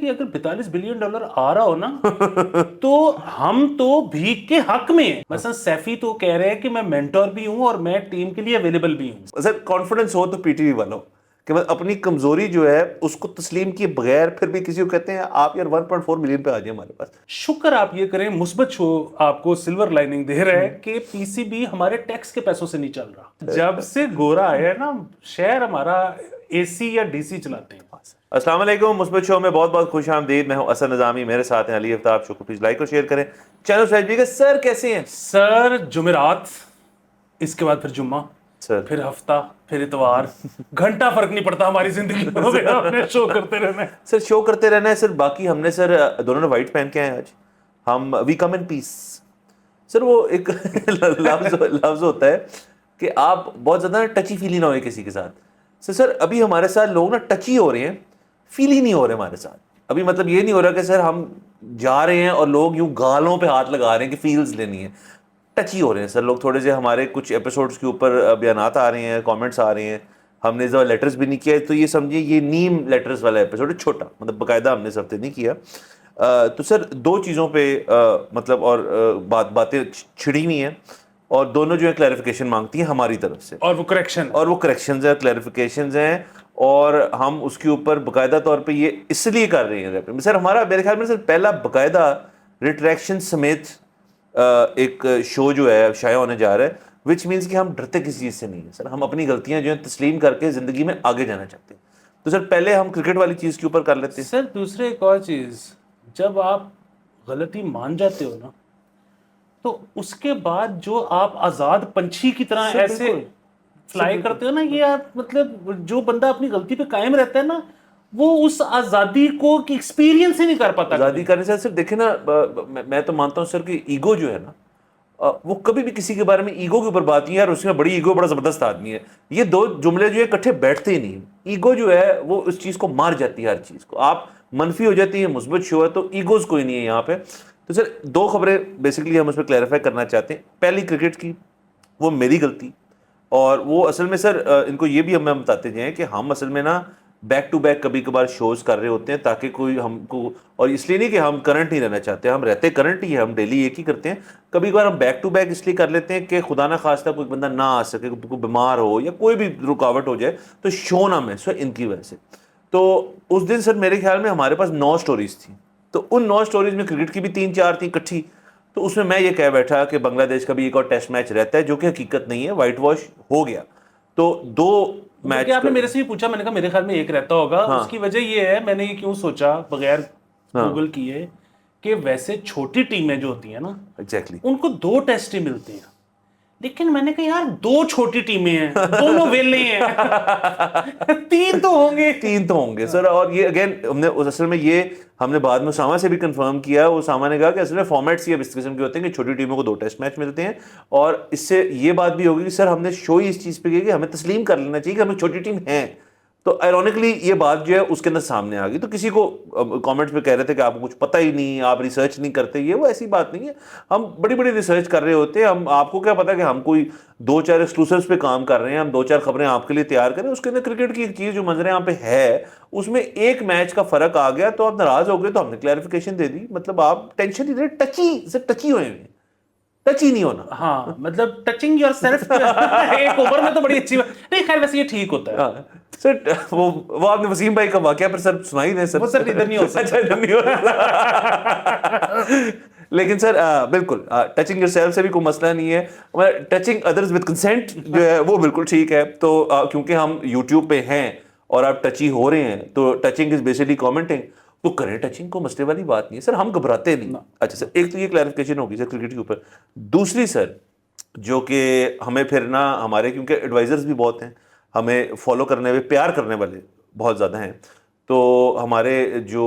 کہ اگر $42 بلین آ رہا ہو نا تو ہم تو بھیک کے حق میں ہیں. مثلا سیفی تو کہہ رہے ہیں کہ میں مینٹور بھی ہوں اور میں ٹیم کے لیے اویلیبل بھی ہوں. سر کانفیڈنس ہو تو پی ٹی وی بنو کہ اپنی کمزوری جو ہے اس کو تسلیم کیے بغیر پھر بھی کسی کو کہتے ہیں آپ یار 1.4 ملین پہ آ جائیں ہمارے پاس. شکر آپ یہ کریں, مثبت شو آپ کو سلور لائننگ دے رہا ہے کہ پی سی بی ہمارے ٹیکس کے پیسوں سے نہیں چل رہا. جب سے گورا آیا ہے نا, شہر ہمارا اے سی یا ڈی سی چلاتے ہیں. السلام علیکم, مثبت شو میں بہت بہت خوش آمدید. میں ہوں اسد نظامی, میرے ساتھ ہیں علی افتاب. شو کو پلیز لائک اور شیئر کریں. چینل سبسکرائب کیجیے. سر کیسے ہیں؟ سر جمعرات, اس کے بعد پھر جمعہ, سر پھر ہفتہ, پھر اتوار, گھنٹہ فرق نہیں پڑتا ہماری زندگی میں, ہم نے شو کرتے رہنا ہے. سر شو کرتے رہنا ہے سر. باقی ہم نے سر دونوں نے وائٹ پہن کے آئے آج. ہم وی کم ان پیس. سر وہ ایک لفظ ہوتا ہے کہ آپ بہت زیادہ ٹچی فیلی نہ ہوئے کسی کے ساتھ. سر ابھی ہمارے ساتھ لوگ نا ٹچی ہو رہے ہیں, فیل ہی نہیں ہو رہے ہمارے ساتھ. ابھی مطلب یہ نہیں ہو رہا کہ سر ہم جا رہے ہیں اور لوگ یوں گالوں پہ ہاتھ لگا رہے ہیں کہ فیلز لینی ہے. ٹچی ہو رہے ہیں سر لوگ تھوڑے سے. ہمارے کچھ ایپیسوڈز کے اوپر بیانات آ رہے ہیں, کامنٹس آ رہے ہیں. ہم نے جو لیٹرز بھی نہیں کیا, تو یہ سمجھیے یہ نیم لیٹرز والا ایپیسوڈ ہے, چھوٹا, مطلب باقاعدہ ہم نے اس ہفتے نہیں کیا. تو سر دو چیزوں پہ مطلب اور باتیں چھڑی ہوئی ہیں, اور دونوں جو ہے کلیریفیکیشن مانگتی ہیں ہماری طرف سے, اور وہ کریکشنز ہیں, کلیریفیکیشنز ہیں, اور ہم اس کے اوپر باقاعدہ طور پہ یہ اس لیے کر رہے ہیں. سر ہمارا میرے خیال میں سر پہلا باقاعدہ ریٹریکشن سمیت ایک شو جو ہے شائع ہونے جا رہا ہے, وچ مینس کہ ہم ڈرتے کسی چیز سے نہیں ہیں سر. ہم اپنی غلطیاں جو ہیں تسلیم کر کے زندگی میں آگے جانا چاہتے ہیں. تو سر پہلے ہم کرکٹ والی چیز کے اوپر کر لیتے ہیں. سر دوسرے ایک اور چیز, جب آپ غلطی مان جاتے ہو نا, تو اس کے بعد جو آپ آزاد پنچھی کی طرح ایسے فلائی کرتے ہو نا, یہ آپ مطلب جو بندہ اپنی غلطی پہ قائم رہتا ہے نا, وہ اس آزادی کو ایکسپیرینس ہی نہیں کر پاتا. آزادی کرنے سے سر دیکھیں نا, میں تو مانتا ہوں سر کہ ایگو جو ہے نا, وہ کبھی بھی کسی کے بارے میں ایگو کے اوپر بات نہیں ہے یار اس میں بڑی ایگو, بڑا زبردست آدمی ہے, یہ دو جملے جو ہے اکٹھے بیٹھتے ہی نہیں. ایگو جو ہے وہ اس چیز کو مار جاتی ہے, ہر چیز کو. آپ منفی ہو جاتی ہیں, مثبت شو ہے تو ایگوز کوئی نہیں ہے یہاں پہ. تو سر دو خبریں بیسکلی ہم اس پہ کلیریفائی کرنا چاہتے ہیں. پہلی کرکٹ کی, وہ میری غلطی, اور وہ اصل میں سر ان کو یہ بھی ہمیں بتاتے جائیں کہ ہم اصل میں نا بیک ٹو بیک کبھی کبھار شوز کر رہے ہوتے ہیں تاکہ کوئی ہم کو, اور اس لیے نہیں کہ ہم کرنٹ نہیں رہنا چاہتے, ہم رہتے کرنٹ ہی ہیں, ہم ڈیلی ایک ہی کرتے ہیں. کبھی کبھار ہم بیک ٹو بیک اس لیے کر لیتے ہیں کہ خدا نہ خواستہ کوئی بندہ نہ آ سکے, کوئی بیمار ہو یا کوئی بھی رکاوٹ ہو جائے تو شو نہ مس ہو ان کی وجہ سے. تو اس دن سر میرے خیال میں ہمارے پاس 9 سٹوریز تھیں, تو ان 9 سٹوریز میں کرکٹ کی بھی 3-4 تھیں اکٹھی. تو اس میں یہ کہہ بیٹھا کہ بنگلہ دیش کا بھی ایک اور ٹیسٹ میچ رہتا ہے, جو کہ حقیقت نہیں ہے, وائٹ واش ہو گیا. تو 2 میچ آپ نے میرے سے بھی پوچھا, میں نے کہا میرے خیال میں ایک رہتا ہوگا. اس کی وجہ یہ ہے, میں نے یہ کیوں سوچا بغیر گوگل کیے, کہ ویسے چھوٹی ٹیمیں جو ہوتی ہیں نا, ایگزیکٹلی ان کو 2 ٹیسٹ ہی ملتے ہیں. لیکن میں نے کہا یار 2 چھوٹی ٹیمیں ہیں, دونوں ویلے ہیں, 3 تو ہوں گے سر. اور یہ اگین ہم نے اصل میں یہ ہم نے بعد میں اسامہ سے بھی کنفرم کیا. اسامہ نے کہا کہ اصل میں فارمیٹس یہ اس قسم کے ہوتے ہیں کہ چھوٹی ٹیموں کو 2 ٹیسٹ میچ ملتے ہیں, اور اس سے یہ بات بھی ہوگی کہ سر ہم نے شو ہی اس چیز پہ کی کہ ہمیں تسلیم کر لینا چاہیے کہ ہمیں چھوٹی ٹیم ہے. تو آئرونکلی یہ بات جو ہے اس کے اندر سامنے آ گئی. تو کسی کو کامنٹس پہ کہہ رہے تھے کہ آپ کو کچھ پتہ ہی نہیں, آپ ریسرچ نہیں کرتے, یہ وہ ایسی بات نہیں ہے. ہم بڑی بڑی ریسرچ کر رہے ہوتے ہیں. ہم آپ کو کیا پتا کہ ہم کوئی 2-4 ایکسکلوسیوز پہ کام کر رہے ہیں, ہم 2-4 خبریں آپ کے لیے تیار کریں. اس کے اندر کرکٹ کی ایک چیز جو منظر یہاں پہ ہے, اس میں ایک میچ کا فرق آ گیا تو آپ ناراض ہو گئے, تو ہم نے کلیریفیکیشن دے دی. مطلب آپ ٹینشن نہیں لے, ٹچی ہوئے ہیں, ٹچ ہی نہیں ہونا. ہاں مطلب ٹچنگ یور سیلف ایک اوور میں تو بڑی اچھی بات نہیں. خیر ویسے یہ ٹھیک ہوتا ہے سر. وہ آپ نے وسیم بھائی کا واقعہ پر سر سنائی نہیں سر, وہ سر ادھر نہیں ہو سکتا. لیکن سر بالکل ٹچنگ یور سیلف سے بھی کوئی مسئلہ نہیں ہے. ٹچنگ ادرز ود کنسینٹ جو ہے وہ بالکل ٹھیک ہے. تو کیونکہ ہم یوٹیوب پہ ہیں اور آپ ٹچی ہو رہے ہیں, تو ٹچنگ از بیسکلی کامنٹنگ, تو کریں ٹچنگ کو مسئلے والی بات نہیں ہے سر, ہم گھبراتے نہیں. اچھا سر, ایک تو یہ کلیریفیکیشن ہوگی سر کرکٹ کے اوپر. دوسری سر جو کہ ہمیں پھر نا ہمارے کیونکہ ایڈوائزرز بھی بہت ہیں, ہمیں فالو کرنے والے, پیار کرنے والے بہت زیادہ ہیں. تو ہمارے جو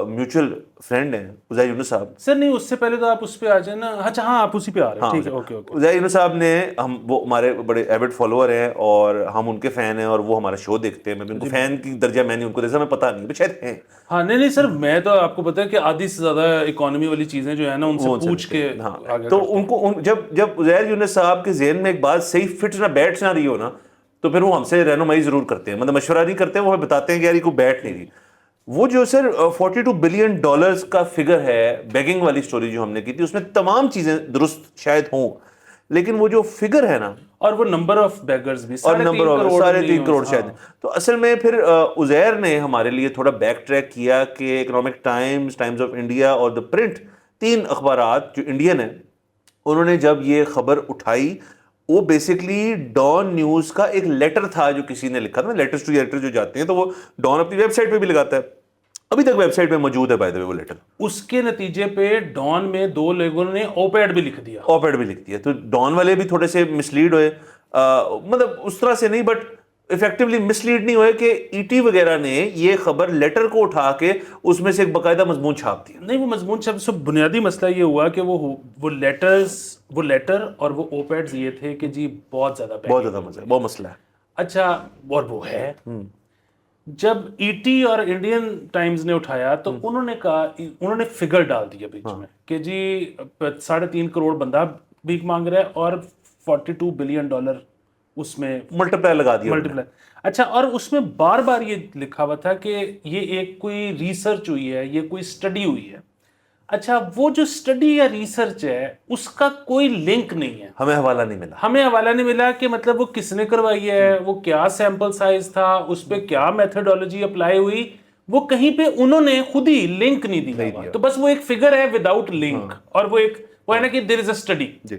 میوچل فرینڈ ہیں عزیر یونس صاحب. سر نہیں اس سے پہلے تو آپ اس پہ آ جائیں نا. اچھا ہاں آپ اسی پہ آ رہے ہیں, ٹھیک ہے, اوکے اوکے. عزیر یونس صاحب نے, وہ ہمارے بڑے ایوڈ فالوور ہیں اور ہم ان کے فین ہیں, اور وہ ہمارا شو دیکھتے ہیں. میں ان کو فین کی درجہ میں نہیں ان کو دیکھا, میں پتہ نہیں شاید ہیں. ہاں نہیں سر, میں تو آپ کو پتا ہے کہ آدھی سے زیادہ اکانومی والی چیزیں جو ہے نا ان سے پوچھ کے. تو ان کو جب عزیر یونس صاحب کے ذہن میں ایک بات صحیح فٹ نہ بیٹھ نہ رہی ہو نا, تو پھر وہ ہم سے رہنمائی ضرور کرتے ہیں, مطلب مشورہ نہیں کرتے, وہ ہمیں بتاتے ہیں کہ یار یہ کوئی بیٹھ نہیں رہی. وہ جو سر $42 بلین کا فگر ہے بیگنگ والی سٹوری جو ہم نے کی تھی، اس میں تمام چیزیں درست شاید ہوں، لیکن وہ جو فگر ہے نا، اور وہ نمبر آف بیگرز بھی اور نمبر آف 3.5 کروڑ ہاں۔ شاید. تو اصل میں پھر عزیر نے ہمارے لیے تھوڑا بیک ٹریک کیا کہ اکنامک ٹائمز آف انڈیا اور دا پرنٹ، 3 اخبارات جو انڈین ہیں، انہوں نے جب یہ خبر اٹھائی، وہ بیسکلی ڈان نیوز کا ایک لیٹر تھا جو کسی نے لکھا تھا، لیٹرز ٹو ایڈیٹر جو جاتے ہیں تو وہ ڈان اپنی ویب سائٹ پہ بھی لگاتا ہے، ابھی تک ویب سائٹ پہ موجود ہے بائی دا وے وہ لیٹر. اس کے نتیجے پہ ڈان میں 2 لوگوں نے اوپیڈ بھی لکھ دیا. اوپیڈ بھی لکھ دیا، تو ڈان والے بھی تھوڑے سے مسلیڈ ہوئے، مطلب اس طرح سے نہیں بٹ افیکٹولی مسلیڈ نہیں ہوئے کہ ای ٹی وغیرہ نے یہ خبر لیٹر کو اٹھا کے اس میں سے ایک باقاعدہ مضمون چھاپ دیا. نہیں، وہ مضمون سب بنیادی مسئلہ یہ ہوا کہ وہ لیٹر اور وہ اوپیڈز یہ تھے کہ جی بہت زیادہ مسئلہ ہے. اچھا، اور وہ ہے جب ای ٹی اور انڈین ٹائمز نے اٹھایا تو انہوں نے کہا، انہوں نے فگر ڈال دیا بیچ میں کہ جی 3.5 کروڑ بندہ بھیک مانگ رہا ہے اور $42 بلین اس میں ملٹیپلائی لگا دیا. اچھا، اور اس میں بار بار یہ لکھا ہوا تھا کہ یہ ایک کوئی ریسرچ ہوئی ہے، یہ کوئی اسٹڈی ہوئی ہے. اچھا، وہ جو اسٹڈی یا ریسرچ ہے اس کا کوئی لنک نہیں ہے، ہمیں حوالہ نہیں ملا کہ مطلب وہ کس نے کروائی ہے، وہ کیا سیمپل سائز تھا، اس پہ کیا میتھڈولوجی اپلائی ہوئی، وہ کہیں پہ انہوں نے خود ہی لنک نہیں دیا. تو بس وہ ایک فگر ہے وداؤٹ لنک، اور وہ ہے نا کہ دیر از اے اسٹڈی. جی.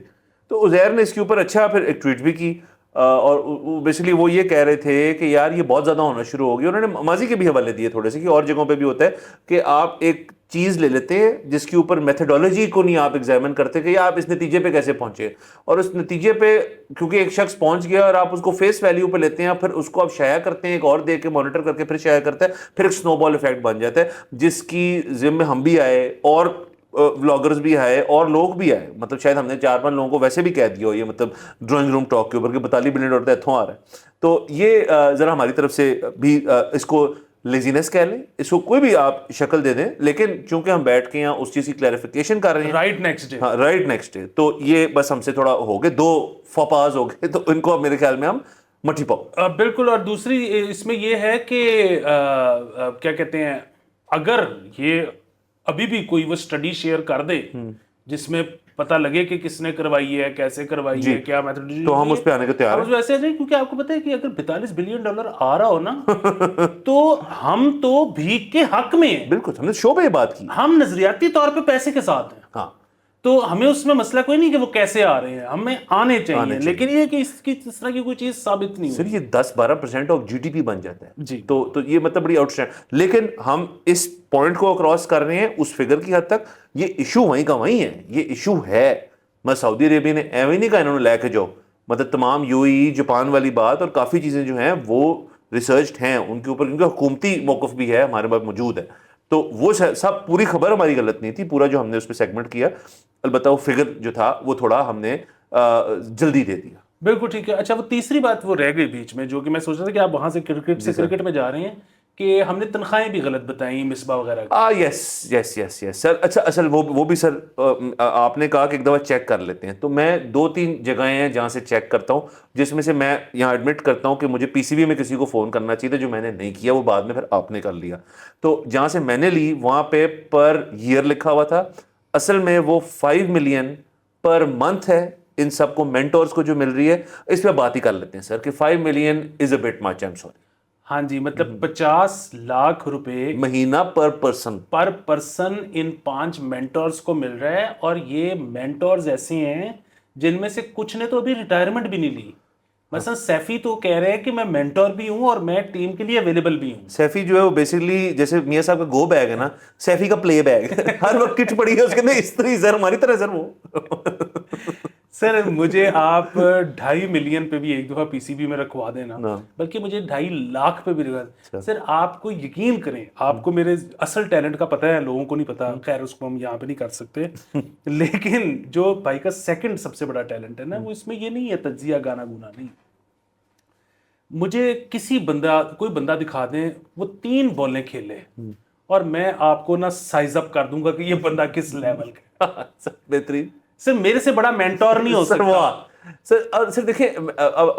تو عزیر نے اس کے اوپر اچھا پھر ایک ٹویٹ بھی کی، اور بیسکلی وہ یہ کہہ رہے تھے کہ یار یہ بہت زیادہ ہونا شروع ہو گیا. انہوں نے ماضی کے بھی حوالے دیے تھوڑے سے کہ اور جگہوں پہ بھی ہوتا ہے کہ آپ ایک چیز لے لیتے ہیں جس کے اوپر میتھڈولوجی کو نہیں آپ ایگزامن کرتے کہ آپ اس نتیجے پہ کیسے پہنچے، اور اس نتیجے پہ کیونکہ ایک شخص پہنچ گیا اور آپ اس کو فیس ویلیو پہ لیتے ہیں، پھر اس کو آپ شائع کرتے ہیں، ایک اور دیکھ کے مانیٹر کر کے پھر شائع کرتے ہیں، پھر ایک سنو بال ایفیکٹ بن جاتا ہے جس کی ذمہ ہم بھی آئے اور ولاگرز بھی آئے اور لوگ بھی آئے. مطلب شاید ہم نے 4-5 لوگوں کو ویسے بھی کہہ دیا ہو یہ مطلب ڈرائنگ روم ٹاک کے اوپر کہ $42 بلین اتھوں آ رہا ہے. تو یہ ذرا ہماری طرف سے بھی اس کو لیزینس کہہ لیں، اس کو کوئی بھی آپ شکل دے دیں، لیکن چونکہ ہم بیٹھ کے یہاں اس چیز کی کلیریفیکیشن کر رہے ہیں رائٹ نیکسٹ ڈے، تو یہ بس ہم سے تھوڑا ہو گئے، 2 فوپاز ہو گئے، تو ان کو میرے خیال میں ہم مٹھی پاؤ. بالکل. اور دوسری اس میں یہ ہے کہ کیا کہتے ہیں، اگر یہ ابھی بھی کوئی وہ اسٹڈی شیئر کر دے جس میں پتہ لگے کہ کس نے کروائی ہے، کیسے کروائی ہے، کیا میتھڈولوجی، تو ہم اس پہ آنے کو تیار ہیں. ویسے نہیں، کیونکہ آپ کو پتہ ہے کہ اگر $42 بلین آ رہا ہو نا تو ہم تو بھیک کے حق میں ہیں. بالکل، ہم نے شو پہ یہ بات کی. ہم نظریاتی طور پہ پیسے کے ساتھ ہیں. ہاں، تو ہمیں اس میں مسئلہ کوئی نہیں کہ وہ کیسے آ رہے ہیں، ہمیں آنے چاہیے، لیکن یہ کہ اس طرح کی کوئی چیز ثابت نہیں سر. یہ 10-12% آف جی ڈی پی بن جاتا ہے. جی. تو یہ مطلب بڑی آؤٹ اسٹینڈ، لیکن ہم اس پوائنٹ کو کراس کر رہے ہیں اس فگر کی حد تک. یہ ایشو وہیں کا وہیں ہے، یہ ایشو ہے. میں سعودی عربیہ نے ایویں نہیں کہا انہوں نے لے کے جاؤ، مطلب تمام یو ای جاپان والی بات، اور کافی چیزیں جو ہیں وہ ریسرچڈ ہیں ان کے اوپر، کیونکہ حکومتی موقف بھی ہے ہمارے پاس موجود ہے. تو وہ سب پوری خبر ہماری غلط نہیں تھی، پورا جو ہم نے اس پہ سیگمنٹ کیا، البتہ وہ فگر جو تھا وہ تھوڑا ہم نے جلدی دے دیا. بالکل ٹھیک ہے. اچھا، وہ تیسری بات وہ رہ گئی بیچ میں، جو کہ میں سوچ رہا تھا کہ آپ وہاں سے کرکٹ میں جا رہے ہیں، کہ ہم نے تنخواہیں بھی غلط بتائیں مصباح وغیرہ کی. یس سر. اچھا، اصل وہ بھی سر آپ نے کہا کہ ایک دفعہ چیک کر لیتے ہیں، تو میں 2-3 جگہیں ہیں جہاں سے چیک کرتا ہوں، جس میں سے میں یہاں ایڈمٹ کرتا ہوں کہ مجھے پی سی بی میں کسی کو فون کرنا چاہیے تھا جو میں نے نہیں کیا، وہ بعد میں پھر آپ نے کر لیا. تو جہاں سے میں نے لی وہاں پہ پر ایئر لکھا ہوا تھا، اصل میں وہ 5 ملین پر منتھ ہے. ان سب کو مینٹورز کو جو مل رہی ہے، اس پہ بات ہی کر لیتے ہیں سر کہ 5 million is a but much. ہاں جی، مطلب 50 لاکھ روپے مہینہ پر پرسن ان 5 مینٹورز کو مل رہا ہے. اور یہ مینٹورز ایسے ہیں جن میں سے کچھ نے تو ابھی ریٹائرمنٹ بھی نہیں لی. مثلا سیفی تو کہہ رہے ہیں کہ میں مینٹور بھی ہوں اور میں ٹیم کے لیے اویلیبل بھی ہوں. سیفی جو ہے وہ بیسکلی جیسے میاں صاحب کا گو بیگ ہے نا، سیفی کا پلے بیگ، ہر وقت کٹ پڑی ہے اس کے اندر، اس طرح سر ہماری طرح سر. وہ سر مجھے آپ 2.5 ملین پہ بھی ایک دفعہ پی سی بی میں رکھوا دینا، بلکہ مجھے 2.5 لاکھ پہ بھی رکھوا دینا. سر آپ کو یقین کریں، آپ کو میرے اصل ٹیلنٹ کا پتہ ہے، لوگوں کو نہیں پتا، خیر اس کو ہم یہاں پہ نہیں کر سکتے. لیکن جو بھائی کا سیکنڈ سب سے بڑا ٹیلنٹ ہے نا، وہ اس میں یہ نہیں ہے تجزیہ گانا گونا نہیں. مجھے کوئی بندہ دکھا دیں وہ 3 بالیں کھیلے اور میں آپ کو نا سائز اپ کر دوں گا کہ یہ بندہ کس لیول کا. بہترین. سر میرے سے بڑا مینٹور نہیں ہو سکتا. سر دیکھیں،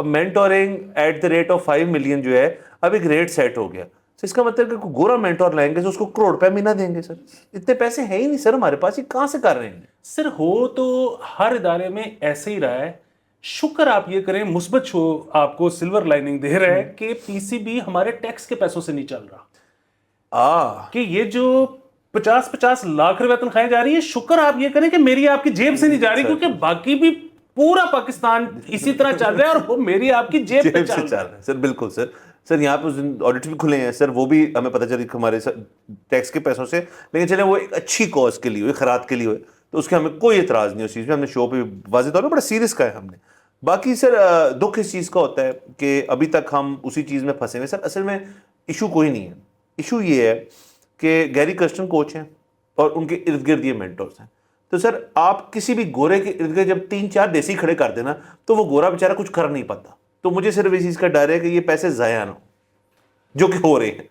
mentoring at the rate of 5 million جو ہے اب ایک ریٹ سیٹ ہو گیا. اس کا مطلب کہ گورا مینٹور لائیں گے تو اس کو کروڑ روپے مہینہ دیں گے. سر اتنے پیسے ہیں ہی نہیں سر ہمارے پاس, یہ کہاں سے کر رہے ہیں؟ سر ہو تو ہر ادارے میں ایسے ہی رہا ہے. شکر آپ یہ کریں, مثبت شو آپ کو سلور لائننگ دے رہا ہے کہ پی سی بی ہمارے ٹیکس کے پیسوں سے نہیں چل رہا, کہ یہ جو 50 لاکھ روپے تنخواہیں جا رہی ہیں, شکر آپ یہ کریں کہ میری آپ کی جیب سے نہیں جا رہی, کیونکہ باقی بھی پورا پاکستان اسی طرح چل رہا ہے اور وہ میری آپ کی جیب پہ چل رہا ہے. سر بالکل سر. سر یہاں پہ آڈٹ بھی کھلے ہیں سر, وہ بھی ہمیں پتہ چلی کہ ہمارے ٹیکس کے پیسوں سے, لیکن چلیں وہ ایک اچھی کاز کے لیے ہوئے, خیرات کے لیے ہوئے, تو اس کے ہمیں کوئی اعتراض نہیں اس چیز میں. ہم نے شو پہ واضح طور پہ بڑا سیریس کا ہے ہم نے. باقی سر دکھ اس چیز کا ہوتا ہے کہ ابھی تک ہم اسی چیز میں پھنسے ہوئے. سر اصل میں ایشو کوئی نہیں ہے, ایشو یہ ہے کہ گیری کرسٹن کوچ ہیں اور ان کے ارد گرد یہ مینٹورز ہیں. تو سر آپ کسی بھی گورے کے ارد گرد جب 3-4 دیسی کھڑے کر دینا تو وہ گورا بیچارہ کچھ کر نہیں پاتا. تو مجھے صرف اس چیز کا ڈر ہے کہ یہ پیسے ضائع نہ ہو جو کہ ہو رہے ہیں.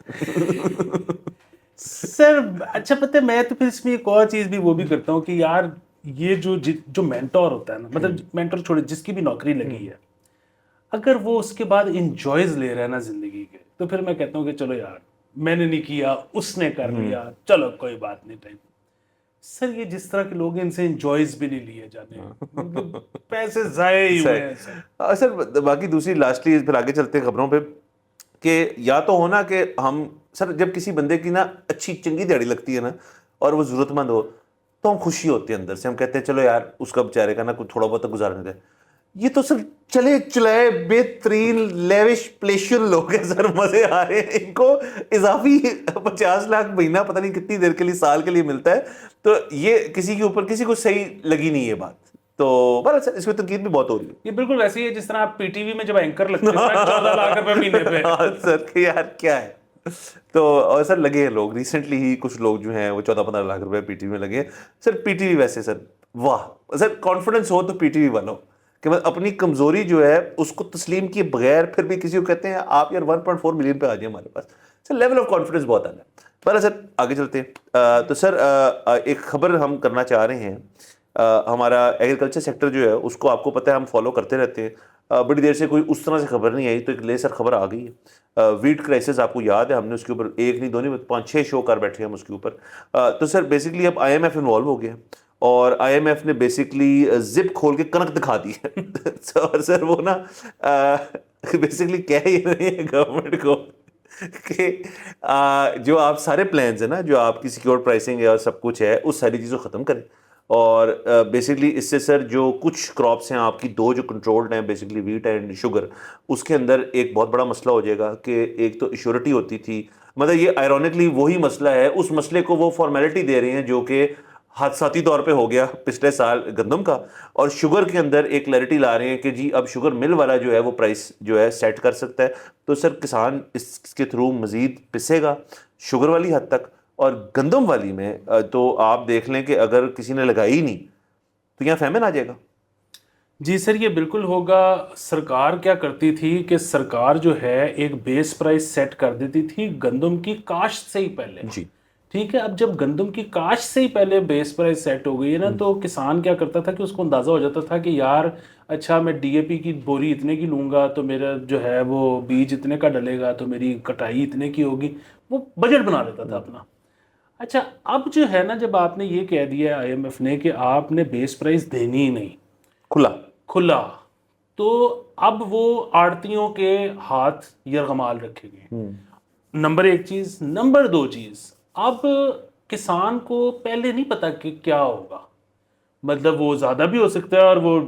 سر اچھا پتہ ہے, میں تو پھر اس میں ایک اور چیز بھی وہ بھی کرتا ہوں کہ یار یہ جو مینٹور ہوتا ہے نا, مطلب مینٹور چھوڑے جس کی بھی نوکری لگی ہے, اگر وہ اس کے بعد انجوائز لے رہا ہے نا زندگی کے, تو پھر میں کہتا ہوں کہ چلو یار میں نے نہیں کیا, اس نے کر لیا, چلو کوئی بات نہیں ٹائم. سر یہ جس طرح کے لوگ ہیں ان سے انجوائز بھی نہیں لیے جانے, پیسے ضائع ہی ہوئے ہیں. سر باقی دوسری لاسٹلی پھر آگے چلتے ہیں خبروں پہ, کہ یا تو ہونا کہ ہم سر جب کسی بندے کی نا اچھی چنگی دیہڑی لگتی ہے نا اور وہ ضرورت مند ہو تو ہم خوشی ہوتی ہے اندر سے, ہم کہتے ہیں چلو یار اس کا بیچارے کا نا کچھ تھوڑا بہت گزارنے دے. یہ تو سر چلے چلائے بہترین لیوش پلیشر لوگ ہیں سر, مزے آ رہے ہیں ان کو, اضافی 50 لاکھ مہینہ پتہ نہیں کتنی دیر کے لیے, سال کے لیے ملتا ہے. تو یہ کسی کے اوپر کسی کو صحیح لگی نہیں ہے بات. تو بہت سر اس میں تنقید بھی بہت ہو رہی ہے. یہ بالکل ویسے ہی ہے جس طرح آپ پی ٹی وی میں جب اینکر لگتے ہیں 14 لاکھ روپے مہینے پہ. سر کہ یار کیا ہے. تو اور سر لگے ہیں لوگ, ریسنٹلی ہی کچھ لوگ جو ہیں وہ 14-15 لاکھ روپے پی ٹی وی میں لگے ہیں. سر پی ٹی وی ویسے سر واہ, سر کانفیڈنس ہو تو پی ٹی وی والا ہو کہ اپنی کمزوری جو ہے اس کو تسلیم کیے بغیر پھر بھی کسی کو کہتے ہیں آپ یار 1.4 ملین پہ آ جائیں ہمارے پاس. سر لیول آف کانفیڈنس بہت آنا ہے. پہلے سر آگے چلتے ہیں. تو سر ایک خبر ہم کرنا چاہ رہے ہیں. ہمارا ایگریکلچر سیکٹر جو ہے اس کو آپ کو پتہ ہے ہم فالو کرتے رہتے ہیں. بڑی دیر سے کوئی اس طرح سے خبر نہیں آئی تو ایک لے سر خبر آ گئی ہے. ویٹ کرائسس آپ کو یاد ہے, ہم نے اس کے اوپر 1 نہیں 2 نہیں 5-6 شو کر بیٹھے ہم اس کے اوپر. تو سر بیسکلی اب آئی ایم ایف انوالو ہو گیا اور آئی ایم ایف نے بیسکلی زپ کھول کے کنک دکھا دی ہے. اور سر وہ نا بیسکلی کہہ ہی رہے ہیں گورنمنٹ کو کہ جو آپ سارے پلانز ہیں نا, جو آپ کی سیکیور پرائسنگ ہے اور سب کچھ ہے, اس ساری چیزوں ختم کریں. اور بیسکلی اس سے سر جو کچھ کراپس ہیں آپ کی 2 جو کنٹرولڈ ہیں, بیسکلی ویٹ اینڈ شوگر, اس کے اندر ایک بہت بڑا مسئلہ ہو جائے گا کہ ایک تو ایشورٹی ہوتی تھی, مطلب یہ آئرونکلی وہی مسئلہ ہے, اس مسئلے کو وہ فارمیلٹی دے رہے ہیں جو کہ حادثاتی طور پہ ہو گیا پچھلے سال گندم کا, اور شوگر کے اندر ایک کلیئرٹی لا رہے ہیں کہ جی اب شوگر مل والا جو ہے وہ پرائس جو ہے سیٹ کر سکتا ہے. تو سر کسان اس کے تھرو مزید پسے گا شوگر والی حد تک, اور گندم والی میں تو آپ دیکھ لیں کہ اگر کسی نے لگائی ہی نہیں تو یہاں فیمن آ جائے گا. جی سر یہ بالکل ہوگا. سرکار کیا کرتی تھی کہ سرکار جو ہے ایک بیس پرائس سیٹ کر دیتی تھی گندم کی کاشت سے ہی پہلے. جی ٹھیک ہے, اب جب گندم کی کاشت سے ہی پہلے بیس پرائس سیٹ ہو گئی ہے نا, تو کسان کیا کرتا تھا کہ اس کو اندازہ ہو جاتا تھا کہ یار اچھا میں ڈی اے پی کی بوری اتنے کی لوں گا تو میرا جو ہے وہ بیج اتنے کا ڈلے گا تو میری کٹائی اتنے کی ہوگی, وہ بجٹ بنا لیتا تھا اپنا. اچھا اب جو ہے نا, جب آپ نے یہ کہہ دیا آئی ایم ایف نے کہ آپ نے بیس پرائس دینی ہی نہیں کھلا, تو اب وہ آڑتیوں کے ہاتھ یرغمال رکھے گئے. نمبر 1 چیز. نمبر 2 چیز, اب کسان کو پہلے نہیں پتا کہ کیا ہوگا, مطلب وہ زیادہ بھی ہو سکتا ہے اور وہ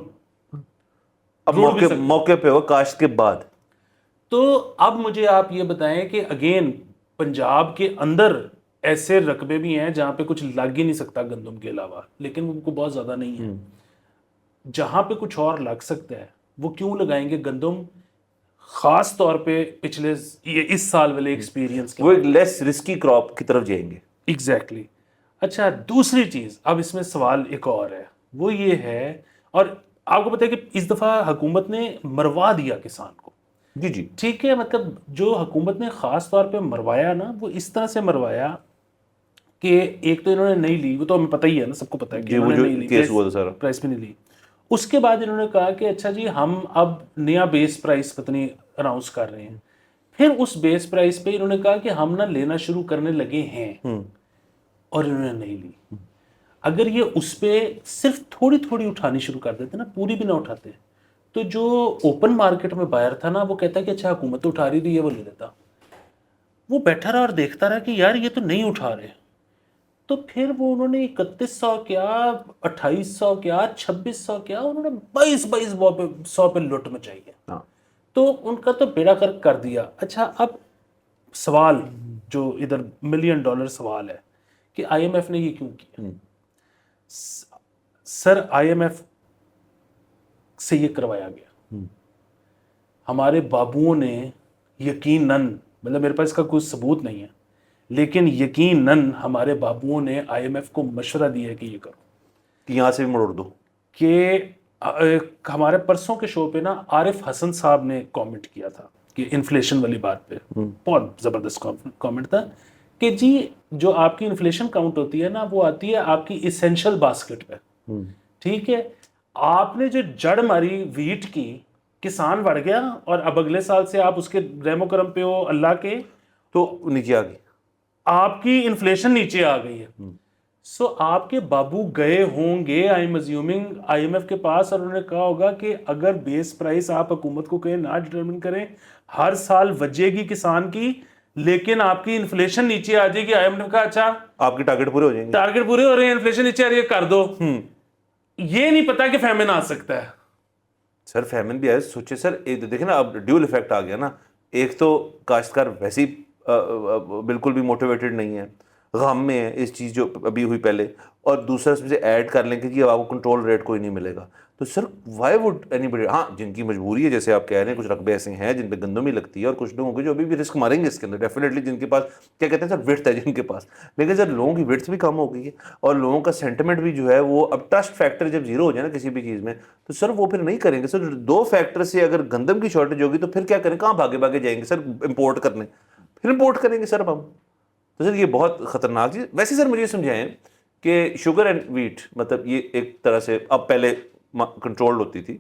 اب موقع پہ ہو کاشت کے بعد. تو اب مجھے آپ یہ بتائیں کہ اگین پنجاب کے اندر ایسے رقبے بھی ہیں جہاں پہ کچھ لگ ہی نہیں سکتا گندم کے علاوہ, لیکن وہ کو بہت زیادہ نہیں ہے. جہاں پہ کچھ اور لگ سکتا ہے وہ کیوں لگائیں گے گندم, خاص طور پہ پچھلے اس سال والے ایکسپیرینس کے, وہ ایک لیس رسکی کراپ کی طرف جائیں گے. ایگزیکٹلی. اچھا دوسری چیز, اب اس میں سوال ایک اور ہے, وہ یہ ہے, اور آپ کو پتہ ہے کہ اس دفعہ حکومت نے مروا دیا کسان کو. جی ٹھیک ہے, مطلب جو حکومت نے خاص طور پہ مروایا نا, وہ اس طرح سے مروایا کہ ایک تو انہوں نے نہیں لی, وہ تو ہمیں پتہ ہی ہے نا, سب کو پتہ ہے کہ انہوں نے نہیں لی, پرائس بھی نہیں لی. اس کے بعد انہوں نے کہا کہ اچھا جی ہم اب نیا بیس پرائس پتہ نہیں اناؤنس کر رہے ہیں. پھر اس بیس پرائس پہ انہوں نے کہا کہ ہم نہ لینا شروع کرنے لگے ہیں، اور انہوں نے نہیں لی. اگر یہ اس پہ صرف تھوڑی تھوڑی اٹھانی شروع کر دیتے نا، پوری بھی نہ اٹھاتے، تو جو اوپن مارکیٹ میں بائر تھا نا وہ کہتا کہ اچھا حکومت تو اٹھا رہی ہے وہ لے لیتا. وہ بیٹھا رہا اور دیکھتا رہا کہ یار یہ تو نہیں اٹھا رہے. تو پھر وہ انہوں نے 3100 کیا، 2800 کیا، 2600 کیا، انہوں نے 2200 پہ لٹ مچائی ہے. تو ان کا تو بیڑا غرق کر دیا. اچھا اب سوال جو ادھر $1 ملین سوال ہے کہ آئی ایم ایف نے یہ کیوں کیا؟ سر آئی ایم ایف سے یہ کروایا گیا. ہمارے بابوؤں نے یقیناً، مطلب میرے پاس اس کا کوئی ثبوت نہیں ہے، لیکن یقیناً ہمارے بابوؤں نے آئی ایم ایف کو مشورہ دیا ہے کہ یہ کرو، کہ یہاں سے بھی موڑ دو. کہ ہمارے پرسوں کے شو پہ نا عارف حسن صاحب نے کامنٹ کیا تھا کہ انفلیشن والی بات پہ، بہت زبردست کامنٹ تھا کہ جی جو آپ کی انفلیشن کاؤنٹ ہوتی ہے نا وہ آتی ہے آپ کی اسینشل باسکٹ پہ. ٹھیک ہے، آپ نے جو جڑ ماری ویٹ کی، کسان بڑھ گیا، اور اب اگلے سال سے آپ اس کے رحم و کرم پہ ہو اللہ کے، تو نیچے آ گئی، آپ کی انفلیشن نیچے آ گئی ہے. سو آپ کے بابو گئے ہوں گے I am assuming I M F کے پاس، اور انہوں نے کہا ہوگا کہ اگر بیس پرائس آپ حکومت کو کہیں نہ ڈٹرمن کریں، ہر سال وجے گی کسان کی، لیکن آپ کی انفلیشن نیچے آ جائے گی. آئی ایم ایف نے کہا اچھا آپ کے ٹارگیٹ پورے ہو جائیں گے، ٹارگیٹ پورے ہو رہے ہیں، انفلیشن نیچے آ رہی ہے، کر دو. یہ نہیں پتا کہ فیمن آ سکتا ہے. سر فیمن بھی آئے. سوچے سر دیکھیں نا اب ڈیول ایفیکٹ آ گیا نا. ایک تو کاشتکار ویسے ہی بالکل بھی موٹیویٹڈ نہیں ہے، غم میں ہے اس چیز جو ابھی ہوئی پہلے، اور دوسرا اس میں سے ایڈ کر لیں کہ جی اب آپ کو کنٹرول ریٹ کوئی نہیں ملے گا. تو سر وائی وڈ اینی بڈی، ہاں جن کی مجبوری ہے جیسے آپ کہہ رہے ہیں، کچھ رقبے ایسے ہیں جن پہ گندم ہی لگتی ہے، اور کچھ لوگوں کے جو ابھی بھی رسک ماریں گے اس کے اندر ڈیفینیٹلی، جن کے پاس کیا کہتے ہیں سر وڈتھ ہے جن کے پاس. لیکن سر لوگوں کی وڈتھ بھی کم ہو گئی ہے، اور لوگوں کا سینٹیمنٹ بھی جو ہے وہ اب ٹرسٹ فیکٹر جب زیرو ہو جائے نا کسی بھی چیز میں، تو سر وہ پھر نہیں کریں گے. سر 2 فیکٹر سے اگر گندم کی شارٹیج ہوگی تو پھر کیا کریں، کہاں بھاگے بھاگے جائیں گے سر امپورٹ کرنے، پھر امپورٹ کریں گے سر ہم. تو سر یہ بہت خطرناک چیز. ویسے سر مجھے سمجھائیں کہ شوگر اینڈ ویٹ مطلب یہ ایک طرح سے اب پہلے کنٹرول ہوتی تھی،